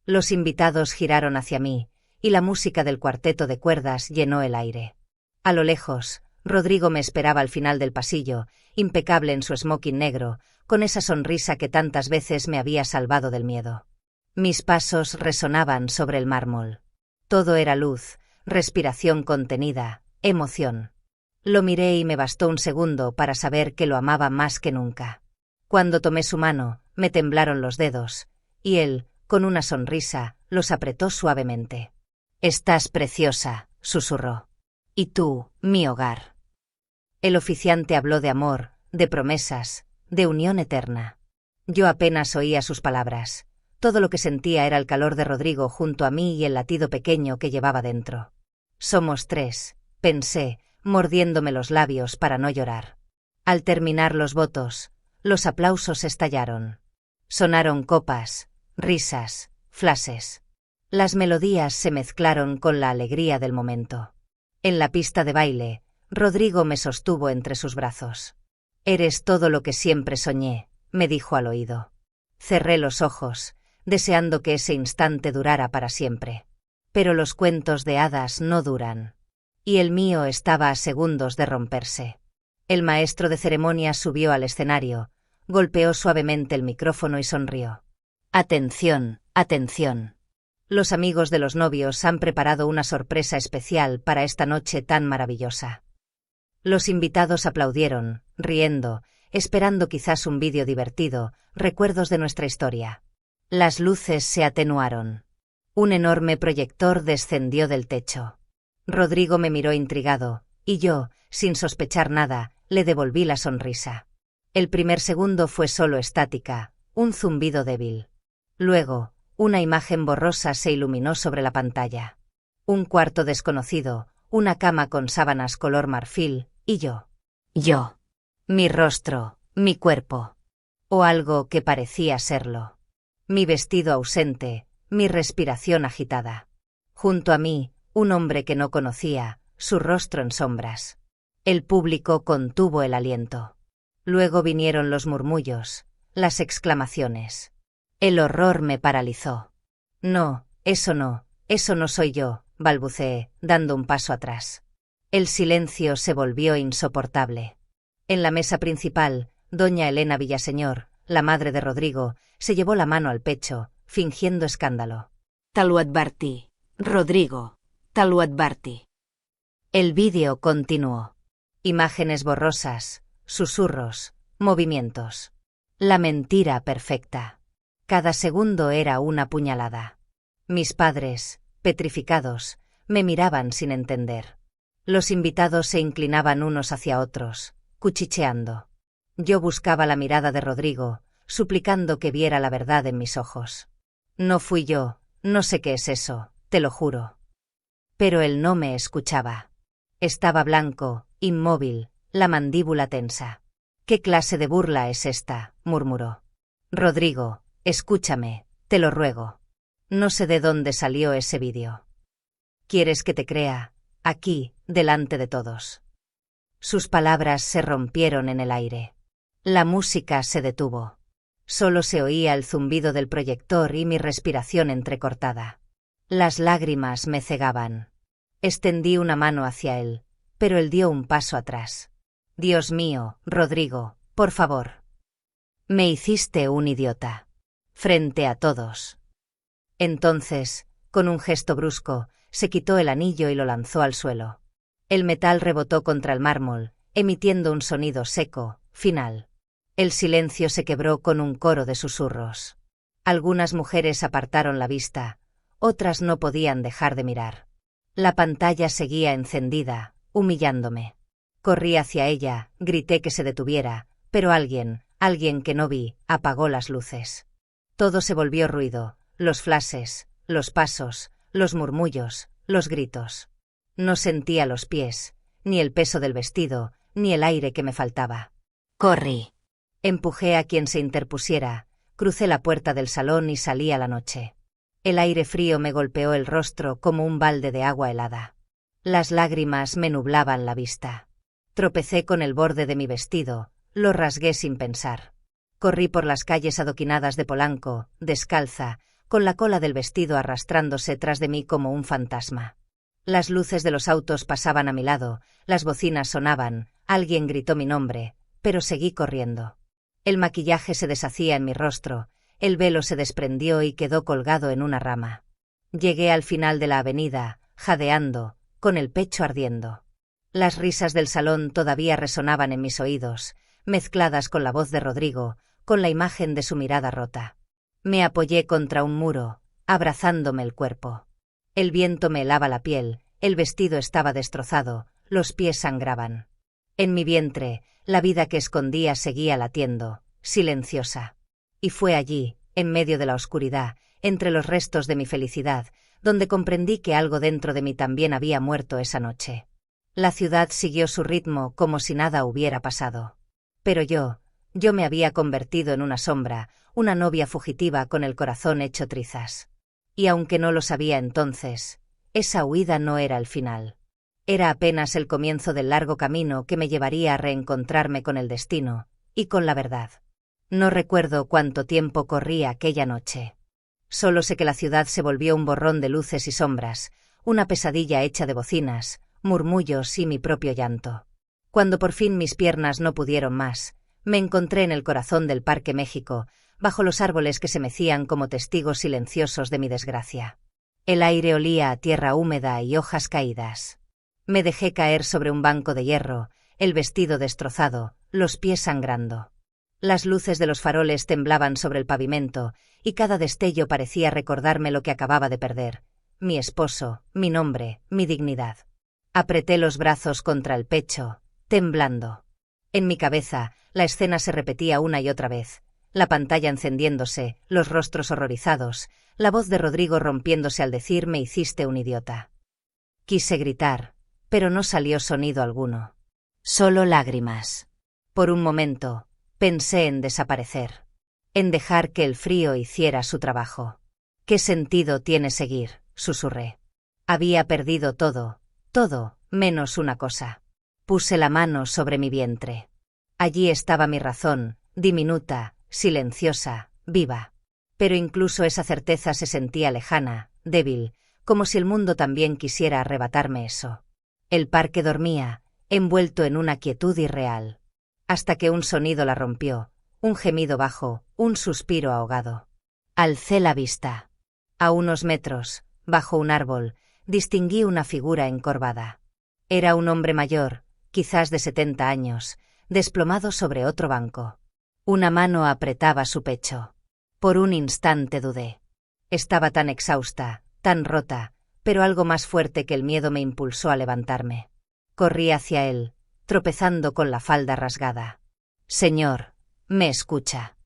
Los invitados giraron hacia mí, y la música del cuarteto de cuerdas llenó el aire. A lo lejos, Rodrigo me esperaba al final del pasillo, impecable en su smoking negro, con esa sonrisa que tantas veces me había salvado del miedo. Mis pasos resonaban sobre el mármol. Todo era luz, respiración contenida, emoción. Lo miré y me bastó un segundo para saber que lo amaba más que nunca. Cuando tomé su mano, me temblaron los dedos, y él, con una sonrisa, los apretó suavemente. «Estás preciosa», susurró. «Y tú, mi hogar». El oficiante habló de amor, de promesas, de unión eterna. Yo apenas oía sus palabras. Todo lo que sentía era el calor de Rodrigo junto a mí y el latido pequeño que llevaba dentro. «Somos tres», pensé, mordiéndome los labios para no llorar. Al terminar los votos, los aplausos estallaron. Sonaron copas, risas, flashes. Las melodías se mezclaron con la alegría del momento. En la pista de baile, Rodrigo me sostuvo entre sus brazos. «Eres todo lo que siempre soñé», me dijo al oído. Cerré los ojos, deseando que ese instante durara para siempre. Pero los cuentos de hadas no duran. Y el mío estaba a segundos de romperse. El maestro de ceremonias subió al escenario, golpeó suavemente el micrófono y sonrió. «Atención, atención. Los amigos de los novios han preparado una sorpresa especial para esta noche tan maravillosa». Los invitados aplaudieron, riendo, esperando quizás un vídeo divertido, recuerdos de nuestra historia. Las luces se atenuaron. Un enorme proyector descendió del techo. Rodrigo me miró intrigado, y yo, sin sospechar nada, le devolví la sonrisa. El primer segundo fue solo estática, un zumbido débil. Luego, una imagen borrosa se iluminó sobre la pantalla. Un cuarto desconocido, una cama con sábanas color marfil, y yo. Yo. Mi rostro, mi cuerpo. O algo que parecía serlo. Mi vestido ausente, mi respiración agitada. Junto a mí, un hombre que no conocía, su rostro en sombras. El público contuvo el aliento. Luego vinieron los murmullos, las exclamaciones. El horror me paralizó. «No, eso no soy yo», balbuceé, dando un paso atrás. El silencio se volvió insoportable. En la mesa principal, doña Elena Villaseñor, la madre de Rodrigo, se llevó la mano al pecho, fingiendo escándalo. «Te lo advertí, Rodrigo, te lo advertí». El vídeo continuó. Imágenes borrosas, susurros, movimientos. La mentira perfecta. Cada segundo era una puñalada. Mis padres, petrificados, me miraban sin entender. Los invitados se inclinaban unos hacia otros, cuchicheando. Yo buscaba la mirada de Rodrigo, suplicando que viera la verdad en mis ojos. «No fui yo, no sé qué es eso, te lo juro». Pero él no me escuchaba. Estaba blanco, inmóvil, la mandíbula tensa. «¿Qué clase de burla es esta?», murmuró. «Rodrigo, escúchame, te lo ruego. No sé de dónde salió ese vídeo. ¿Quieres que te crea? Aquí, delante de todos». Sus palabras se rompieron en el aire. La música se detuvo. Solo se oía el zumbido del proyector y mi respiración entrecortada. Las lágrimas me cegaban. Extendí una mano hacia él, pero él dio un paso atrás. «Dios mío, Rodrigo, por favor. Me hiciste un idiota. Frente a todos». Entonces, con un gesto brusco, se quitó el anillo y lo lanzó al suelo. El metal rebotó contra el mármol, emitiendo un sonido seco, final. El silencio se quebró con un coro de susurros. Algunas mujeres apartaron la vista, otras no podían dejar de mirar. La pantalla seguía encendida, humillándome. Corrí hacia ella, grité que se detuviera, pero alguien que no vi, apagó las luces. Todo se volvió ruido, los flashes, los pasos, los murmullos, los gritos. No sentía los pies, ni el peso del vestido, ni el aire que me faltaba. Corrí. Empujé a quien se interpusiera, crucé la puerta del salón y salí a la noche. El aire frío me golpeó el rostro como un balde de agua helada. Las lágrimas me nublaban la vista. Tropecé con el borde de mi vestido, lo rasgué sin pensar. Corrí por las calles adoquinadas de Polanco, descalza, con la cola del vestido arrastrándose tras de mí como un fantasma. Las luces de los autos pasaban a mi lado, las bocinas sonaban, alguien gritó mi nombre, pero seguí corriendo. El maquillaje se deshacía en mi rostro, el velo se desprendió y quedó colgado en una rama. Llegué al final de la avenida, jadeando, con el pecho ardiendo. Las risas del salón todavía resonaban en mis oídos, mezcladas con la voz de Rodrigo, con la imagen de su mirada rota. Me apoyé contra un muro, abrazándome el cuerpo. El viento me helaba la piel, el vestido estaba destrozado, los pies sangraban. En mi vientre, la vida que escondía seguía latiendo, silenciosa. Y fue allí, en medio de la oscuridad, entre los restos de mi felicidad, donde comprendí que algo dentro de mí también había muerto esa noche. La ciudad siguió su ritmo como si nada hubiera pasado. Pero yo me había convertido en una sombra, una novia fugitiva con el corazón hecho trizas. Y aunque no lo sabía entonces, esa huida no era el final. Era apenas el comienzo del largo camino que me llevaría a reencontrarme con el destino, y con la verdad. No recuerdo cuánto tiempo corrí aquella noche. Solo sé que la ciudad se volvió un borrón de luces y sombras, una pesadilla hecha de bocinas, murmullos y mi propio llanto. Cuando por fin mis piernas no pudieron más, me encontré en el corazón del Parque México, bajo los árboles que se mecían como testigos silenciosos de mi desgracia. El aire olía a tierra húmeda y hojas caídas. Me dejé caer sobre un banco de hierro, el vestido destrozado, los pies sangrando. Las luces de los faroles temblaban sobre el pavimento, y cada destello parecía recordarme lo que acababa de perder: mi esposo, mi nombre, mi dignidad. Apreté los brazos contra el pecho, temblando. En mi cabeza, la escena se repetía una y otra vez. La pantalla encendiéndose, los rostros horrorizados, la voz de Rodrigo rompiéndose al decir: me hiciste un idiota. Quise gritar, pero no salió sonido alguno. Solo lágrimas. Por un momento, pensé en desaparecer. En dejar que el frío hiciera su trabajo. ¿Qué sentido tiene seguir?, susurré. Había perdido todo, menos una cosa. Puse la mano sobre mi vientre. Allí estaba mi razón, diminuta, silenciosa, viva. Pero incluso esa certeza se sentía lejana, débil, como si el mundo también quisiera arrebatarme eso. El parque dormía, envuelto en una quietud irreal. Hasta que un sonido la rompió, un gemido bajo, un suspiro ahogado. Alcé la vista. A unos metros, bajo un árbol, distinguí una figura encorvada. Era un hombre mayor, quizás de 70 años, desplomado sobre otro banco. Una mano apretaba su pecho. Por un instante dudé. Estaba tan exhausta, tan rota, pero algo más fuerte que el miedo me impulsó a levantarme. Corrí hacia él, tropezando con la falda rasgada. «Señor, ¿me escucha?».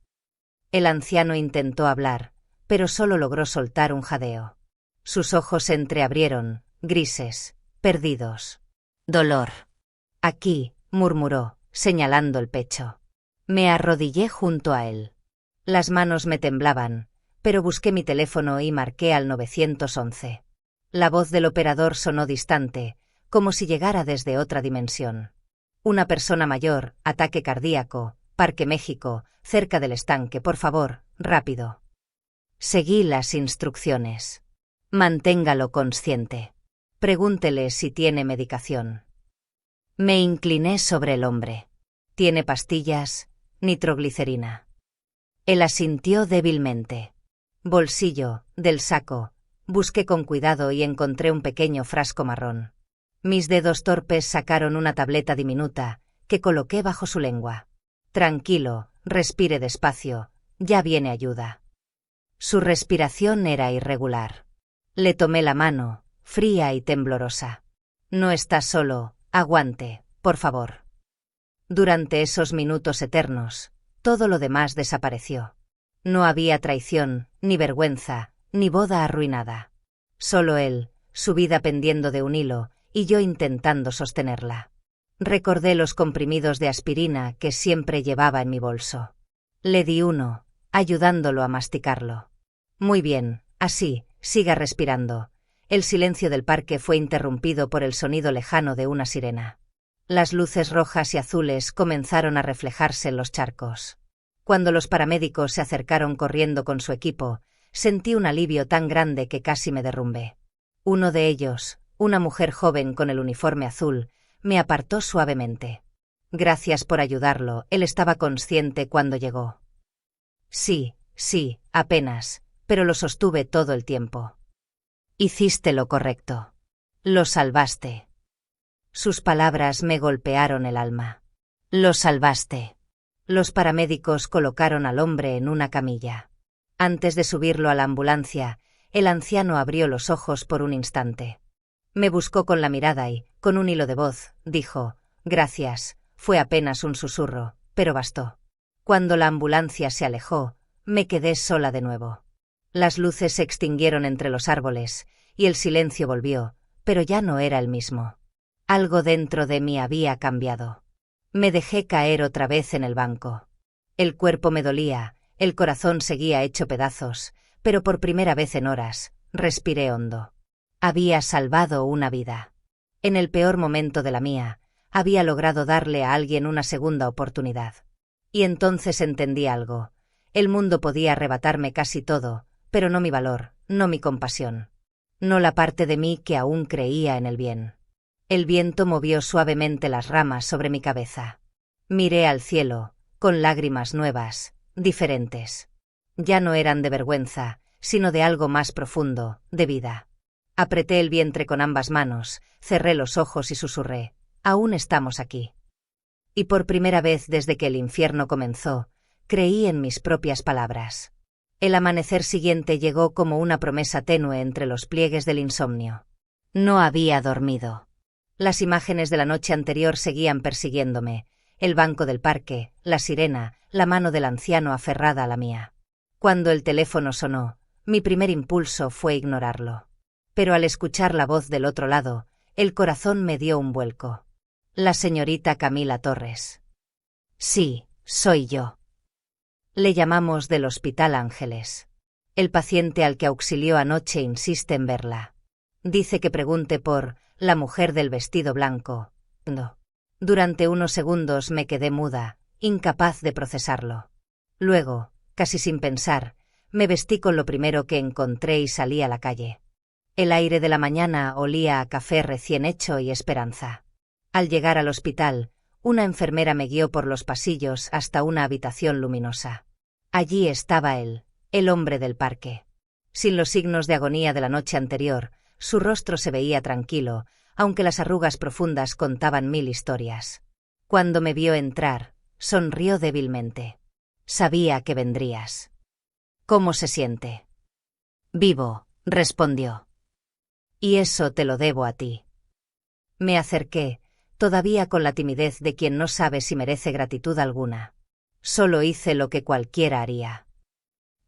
El anciano intentó hablar, pero solo logró soltar un jadeo. Sus ojos se entreabrieron, grises, perdidos. «Dolor». «Aquí», murmuró, señalando el pecho. Me arrodillé junto a él. Las manos me temblaban, pero busqué mi teléfono y marqué al 911. La voz del operador sonó distante, como si llegara desde otra dimensión. «Una persona mayor, ataque cardíaco, Parque México, cerca del estanque, por favor, rápido». Seguí las instrucciones. «Manténgalo consciente. Pregúntele si tiene medicación». Me incliné sobre el hombre. «¿Tiene pastillas? Nitroglicerina». Él asintió débilmente. Bolsillo, del saco. Busqué con cuidado y encontré un pequeño frasco marrón. Mis dedos torpes sacaron una tableta diminuta, que coloqué bajo su lengua. «Tranquilo, respire despacio, ya viene ayuda». Su respiración era irregular. Le tomé la mano, fría y temblorosa. «No está solo, aguante, por favor». Durante esos minutos eternos, todo lo demás desapareció. No había traición, ni vergüenza, ni boda arruinada. Solo él, su vida pendiendo de un hilo, y yo intentando sostenerla. Recordé los comprimidos de aspirina que siempre llevaba en mi bolso. Le di uno, ayudándolo a masticarlo. «Muy bien, así, siga respirando». El silencio del parque fue interrumpido por el sonido lejano de una sirena. Las luces rojas y azules comenzaron a reflejarse en los charcos. Cuando los paramédicos se acercaron corriendo con su equipo, sentí un alivio tan grande que casi me derrumbé. Uno de ellos, una mujer joven con el uniforme azul, me apartó suavemente. Gracias por ayudarlo, él estaba consciente cuando llegó. Sí, apenas, pero lo sostuve todo el tiempo. Hiciste lo correcto. Lo salvaste. Sus palabras me golpearon el alma. Lo salvaste. Los paramédicos colocaron al hombre en una camilla. Antes de subirlo a la ambulancia, el anciano abrió los ojos por un instante. Me buscó con la mirada y, con un hilo de voz, dijo, «Gracias», fue apenas un susurro, pero bastó. Cuando la ambulancia se alejó, me quedé sola de nuevo. Las luces se extinguieron entre los árboles, y el silencio volvió, pero ya no era el mismo. Algo dentro de mí había cambiado. Me dejé caer otra vez en el banco. El cuerpo me dolía, el corazón seguía hecho pedazos, pero por primera vez en horas, respiré hondo. Había salvado una vida. En el peor momento de la mía, había logrado darle a alguien una segunda oportunidad. Y entonces entendí algo. El mundo podía arrebatarme casi todo, pero no mi valor, no mi compasión. No la parte de mí que aún creía en el bien. El viento movió suavemente las ramas sobre mi cabeza. Miré al cielo, con lágrimas nuevas, diferentes. Ya no eran de vergüenza, sino de algo más profundo, de vida. Apreté el vientre con ambas manos, cerré los ojos y susurré, «Aún estamos aquí». Y por primera vez desde que el infierno comenzó, creí en mis propias palabras. El amanecer siguiente llegó como una promesa tenue entre los pliegues del insomnio. No había dormido. Las imágenes de la noche anterior seguían persiguiéndome, el banco del parque, la sirena, la mano del anciano aferrada a la mía. Cuando el teléfono sonó, mi primer impulso fue ignorarlo. Pero al escuchar la voz del otro lado, el corazón me dio un vuelco. La señorita Camila Torres. Sí, soy yo. Le llamamos del Hospital Ángeles. El paciente al que auxilió anoche insiste en verla. Dice que pregunte por la mujer del vestido blanco. No. Durante unos segundos me quedé muda, incapaz de procesarlo. Luego, casi sin pensar, me vestí con lo primero que encontré y salí a la calle. El aire de la mañana olía a café recién hecho y esperanza. Al llegar al hospital, una enfermera me guió por los pasillos hasta una habitación luminosa. Allí estaba él, el hombre del parque. Sin los signos de agonía de la noche anterior, su rostro se veía tranquilo, aunque las arrugas profundas contaban mil historias. Cuando me vio entrar, sonrió débilmente. Sabía que vendrías. ¿Cómo se siente? Vivo, respondió. Y eso te lo debo a ti. Me acerqué, todavía con la timidez de quien no sabe si merece gratitud alguna. Solo hice lo que cualquiera haría.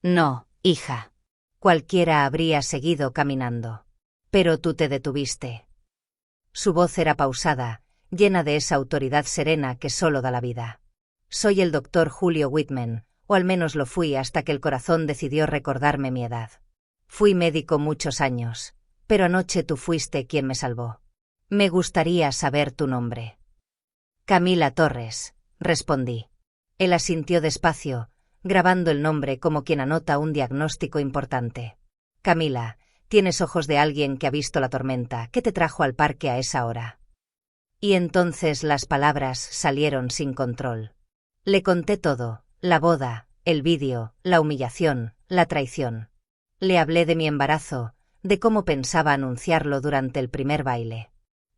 No, hija. Cualquiera habría seguido caminando. Pero tú te detuviste. Su voz era pausada, llena de esa autoridad serena que solo da la vida. Soy el doctor Julio Whitman, o al menos lo fui hasta que el corazón decidió recordarme mi edad. Fui médico muchos años, pero anoche tú fuiste quien me salvó. Me gustaría saber tu nombre. Camila Torres, respondí. Él asintió despacio, grabando el nombre como quien anota un diagnóstico importante. Camila, tienes ojos de alguien que ha visto la tormenta. ¿Qué te trajo al parque a esa hora? Y entonces las palabras salieron sin control. Le conté todo, la boda, el vídeo, la humillación, la traición. Le hablé de mi embarazo, de cómo pensaba anunciarlo durante el primer baile.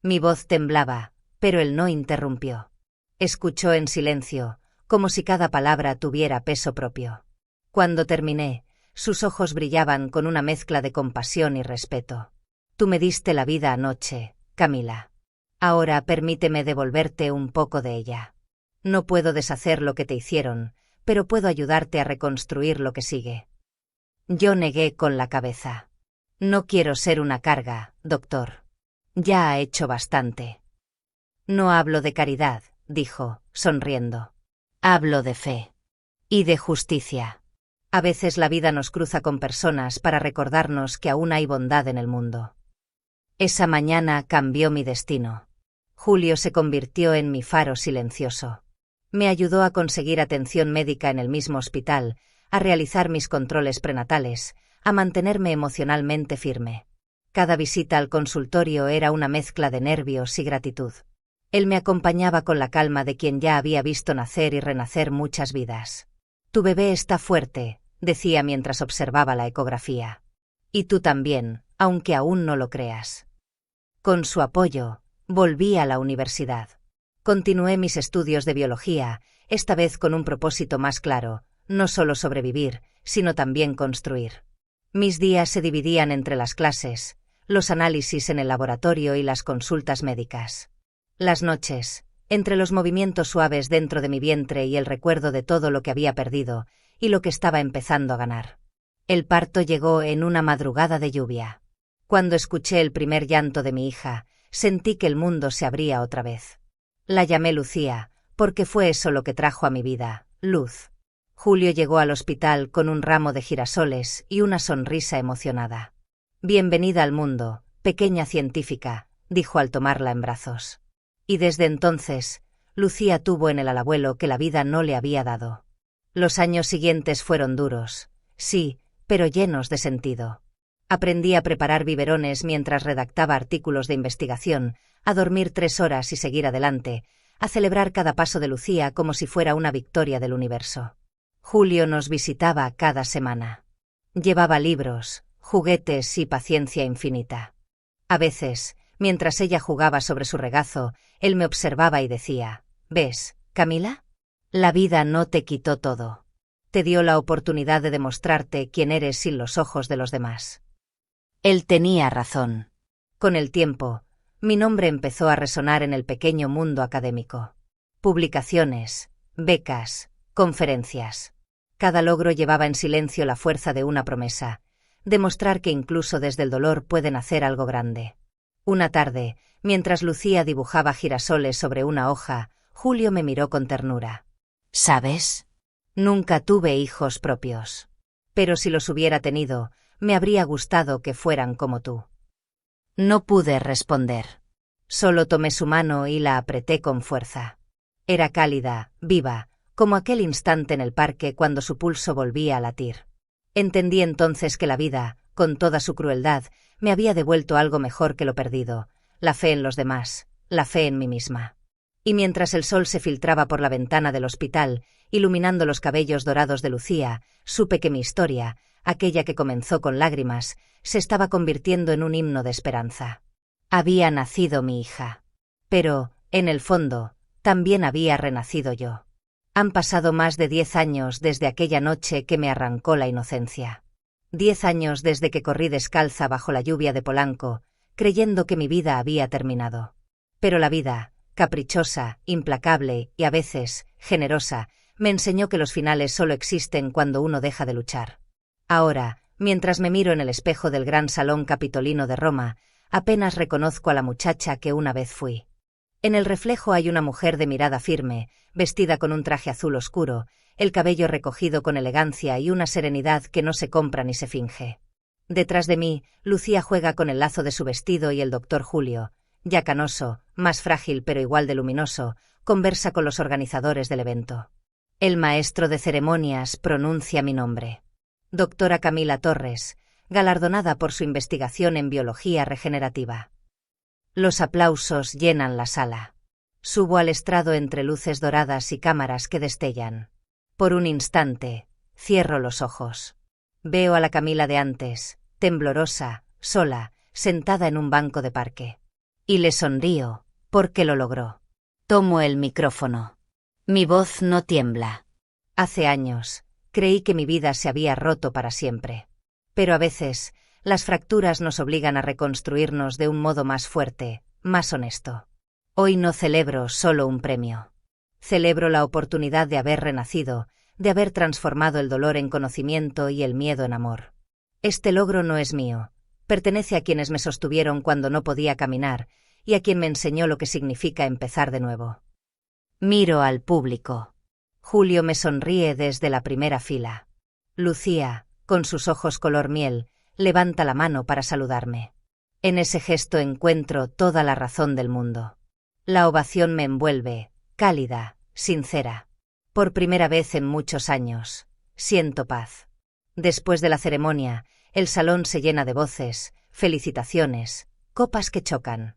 Mi voz temblaba, pero él no interrumpió. Escuchó en silencio, como si cada palabra tuviera peso propio. Cuando terminé, sus ojos brillaban con una mezcla de compasión y respeto. Tú me diste la vida anoche, Camila. Ahora permíteme devolverte un poco de ella. No puedo deshacer lo que te hicieron, pero puedo ayudarte a reconstruir lo que sigue. Yo negué con la cabeza. No quiero ser una carga, doctor. Ya ha hecho bastante. No hablo de caridad, dijo, sonriendo. Hablo de fe. Y de justicia. A veces la vida nos cruza con personas para recordarnos que aún hay bondad en el mundo. Esa mañana cambió mi destino. Julio se convirtió en mi faro silencioso. Me ayudó a conseguir atención médica en el mismo hospital, a realizar mis controles prenatales, a mantenerme emocionalmente firme. Cada visita al consultorio era una mezcla de nervios y gratitud. Él me acompañaba con la calma de quien ya había visto nacer y renacer muchas vidas. «Tu bebé está fuerte», decía mientras observaba la ecografía. «Y tú también, aunque aún no lo creas». Con su apoyo, volví a la universidad. Continué mis estudios de biología, esta vez con un propósito más claro, no solo sobrevivir, sino también construir. Mis días se dividían entre las clases, los análisis en el laboratorio y las consultas médicas. Las noches, entre los movimientos suaves dentro de mi vientre y el recuerdo de todo lo que había perdido y lo que estaba empezando a ganar. El parto llegó en una madrugada de lluvia. Cuando escuché el primer llanto de mi hija, sentí que el mundo se abría otra vez. La llamé Lucía, porque fue eso lo que trajo a mi vida, luz. Julio llegó al hospital con un ramo de girasoles y una sonrisa emocionada. «Bienvenida al mundo, pequeña científica», dijo al tomarla en brazos. Y desde entonces, Lucía tuvo en él al abuelo que la vida no le había dado. Los años siguientes fueron duros, sí, pero llenos de sentido. Aprendí a preparar biberones mientras redactaba artículos de investigación, a dormir 3 horas y seguir adelante, a celebrar cada paso de Lucía como si fuera una victoria del universo. Julio nos visitaba cada semana. Llevaba libros, juguetes y paciencia infinita. A veces, mientras ella jugaba sobre su regazo, él me observaba y decía: «¿Ves, Camila? La vida no te quitó todo. Te dio la oportunidad de demostrarte quién eres sin los ojos de los demás». Él tenía razón. Con el tiempo, mi nombre empezó a resonar en el pequeño mundo académico. Publicaciones, becas, conferencias. Cada logro llevaba en silencio la fuerza de una promesa: demostrar que incluso desde el dolor pueden hacer algo grande. Una tarde, mientras Lucía dibujaba girasoles sobre una hoja, Julio me miró con ternura. «¿Sabes? Nunca tuve hijos propios. Pero si los hubiera tenido, me habría gustado que fueran como tú». No pude responder. Solo tomé su mano y la apreté con fuerza. Era cálida, viva, como aquel instante en el parque cuando su pulso volvía a latir. Entendí entonces que la vida, con toda su crueldad, me había devuelto algo mejor que lo perdido: la fe en los demás, la fe en mí misma. Y mientras el sol se filtraba por la ventana del hospital, iluminando los cabellos dorados de Lucía, supe que mi historia, aquella que comenzó con lágrimas, se estaba convirtiendo en un himno de esperanza. Había nacido mi hija. Pero, en el fondo, también había renacido yo. Han pasado más de 10 años desde aquella noche que me arrancó la inocencia. 10 años desde que corrí descalza bajo la lluvia de Polanco, creyendo que mi vida había terminado. Pero la vida, caprichosa, implacable y a veces generosa, me enseñó que los finales solo existen cuando uno deja de luchar. Ahora, mientras me miro en el espejo del gran salón capitolino de Roma, apenas reconozco a la muchacha que una vez fui. En el reflejo hay una mujer de mirada firme, vestida con un traje azul oscuro, el cabello recogido con elegancia y una serenidad que no se compra ni se finge. Detrás de mí, Lucía juega con el lazo de su vestido y el doctor Julio, ya canoso, más frágil pero igual de luminoso, conversa con los organizadores del evento. El maestro de ceremonias pronuncia mi nombre. Doctora Camila Torres, galardonada por su investigación en biología regenerativa. Los aplausos llenan la sala. Subo al estrado entre luces doradas y cámaras que destellan. Por un instante, cierro los ojos. Veo a la Camila de antes, temblorosa, sola, sentada en un banco de parque. Y le sonrío, porque lo logró. Tomo el micrófono. Mi voz no tiembla. Hace años, creí que mi vida se había roto para siempre. Pero a veces, las fracturas nos obligan a reconstruirnos de un modo más fuerte, más honesto. Hoy no celebro solo un premio. Celebro la oportunidad de haber renacido, de haber transformado el dolor en conocimiento y el miedo en amor. Este logro no es mío. Pertenece a quienes me sostuvieron cuando no podía caminar y a quien me enseñó lo que significa empezar de nuevo. Miro al público. Julio me sonríe desde la primera fila. Lucía, con sus ojos color miel, levanta la mano para saludarme. En ese gesto encuentro toda la razón del mundo. La ovación me envuelve, cálida, sincera. Por primera vez en muchos años, siento paz. Después de la ceremonia, el salón se llena de voces, felicitaciones, copas que chocan.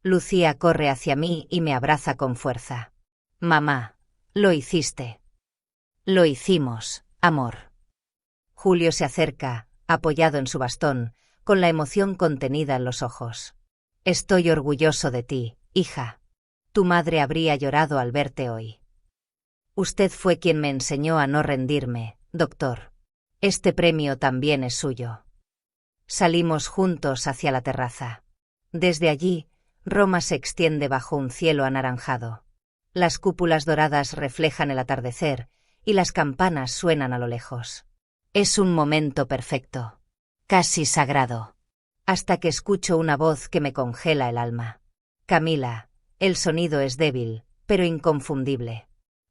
Lucía corre hacia mí y me abraza con fuerza. Mamá, lo hiciste. Lo hicimos, amor. Julio se acerca, apoyado en su bastón, con la emoción contenida en los ojos. Estoy orgulloso de ti, hija. Tu madre habría llorado al verte hoy. Usted fue quien me enseñó a no rendirme, doctor. Este premio también es suyo. Salimos juntos hacia la terraza. Desde allí, Roma se extiende bajo un cielo anaranjado. Las cúpulas doradas reflejan el atardecer y las campanas suenan a lo lejos. Es un momento perfecto, casi sagrado, hasta que escucho una voz que me congela el alma. Camila, el sonido es débil, pero inconfundible.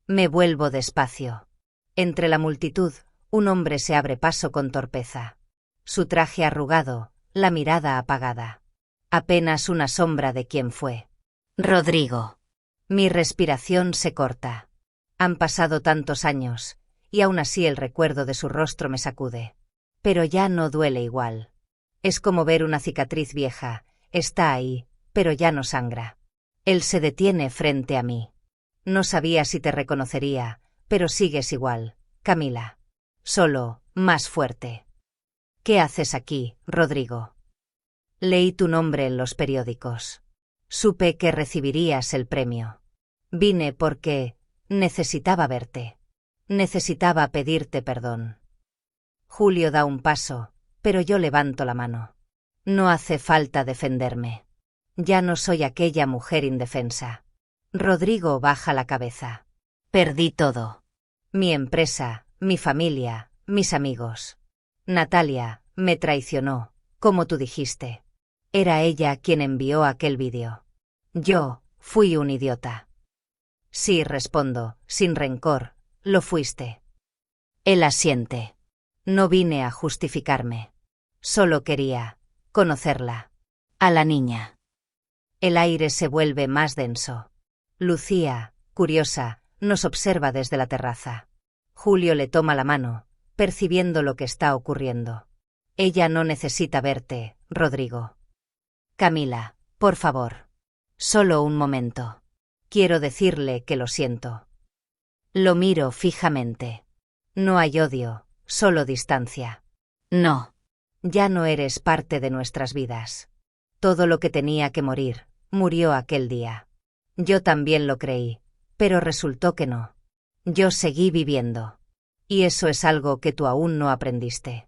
Me vuelvo despacio. Entre la multitud, un hombre se abre paso con torpeza. Su traje arrugado, la mirada apagada. Apenas una sombra de quién fue. Rodrigo. Mi respiración se corta. Han pasado tantos años, y aún así el recuerdo de su rostro me sacude. Pero ya no duele igual. Es como ver una cicatriz vieja, está ahí, pero ya no sangra. Él se detiene frente a mí. No sabía si te reconocería, pero sigues igual, Camila. Solo, más fuerte. ¿Qué haces aquí, Rodrigo? Leí tu nombre en los periódicos. Supe que recibirías el premio. Vine porque necesitaba verte. Necesitaba pedirte perdón. Julio da un paso, pero yo levanto la mano. No hace falta defenderme. Ya no soy aquella mujer indefensa. Rodrigo baja la cabeza. Perdí todo. Mi empresa, mi familia, mis amigos. Natalia me traicionó, como tú dijiste. Era ella quien envió aquel vídeo. Yo fui un idiota. Sí, respondo, sin rencor, lo fuiste. Él asiente. No vine a justificarme. Solo quería conocerla. A la niña. El aire se vuelve más denso. Lucía, curiosa, nos observa desde la terraza. Julio le toma la mano, percibiendo lo que está ocurriendo. Ella no necesita verte, Rodrigo. Camila, por favor. Solo un momento. Quiero decirle que lo siento. Lo miro fijamente. No hay odio, solo distancia. No. Ya no eres parte de nuestras vidas. Todo lo que tenía que morir, murió aquel día. Yo también lo creí, pero resultó que no. Yo seguí viviendo. Y eso es algo que tú aún no aprendiste.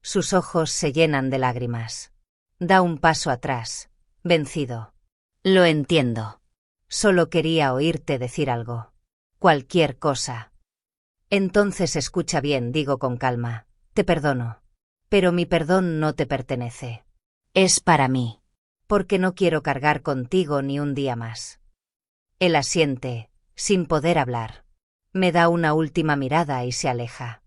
Sus ojos se llenan de lágrimas. Da un paso atrás, vencido. Lo entiendo. Solo quería oírte decir algo. Cualquier cosa. Entonces escucha bien, digo con calma. Te perdono. Pero mi perdón no te pertenece. Es para mí. Porque no quiero cargar contigo ni un día más. Él asiente, sin poder hablar. Me da una última mirada y se aleja.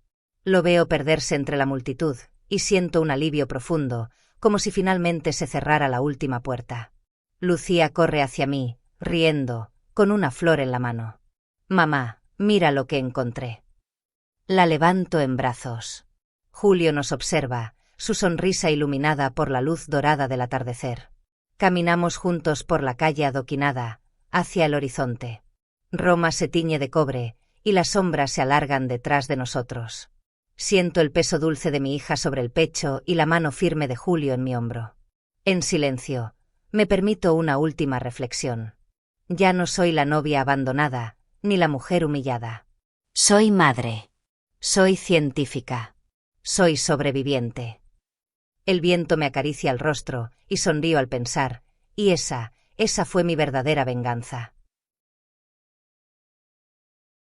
Lo veo perderse entre la multitud, y siento un alivio profundo, como si finalmente se cerrara la última puerta. Lucía corre hacia mí, riendo, con una flor en la mano. Mamá, mira lo que encontré. La levanto en brazos. Julio nos observa, su sonrisa iluminada por la luz dorada del atardecer. Caminamos juntos por la calle adoquinada, hacia el horizonte. Roma se tiñe de cobre, y las sombras se alargan detrás de nosotros. Siento el peso dulce de mi hija sobre el pecho y la mano firme de Julio en mi hombro. En silencio, me permito una última reflexión. Ya no soy la novia abandonada, ni la mujer humillada. Soy madre. Soy científica. Soy sobreviviente. El viento me acaricia el rostro, y sonrío al pensar, y esa fue mi verdadera venganza.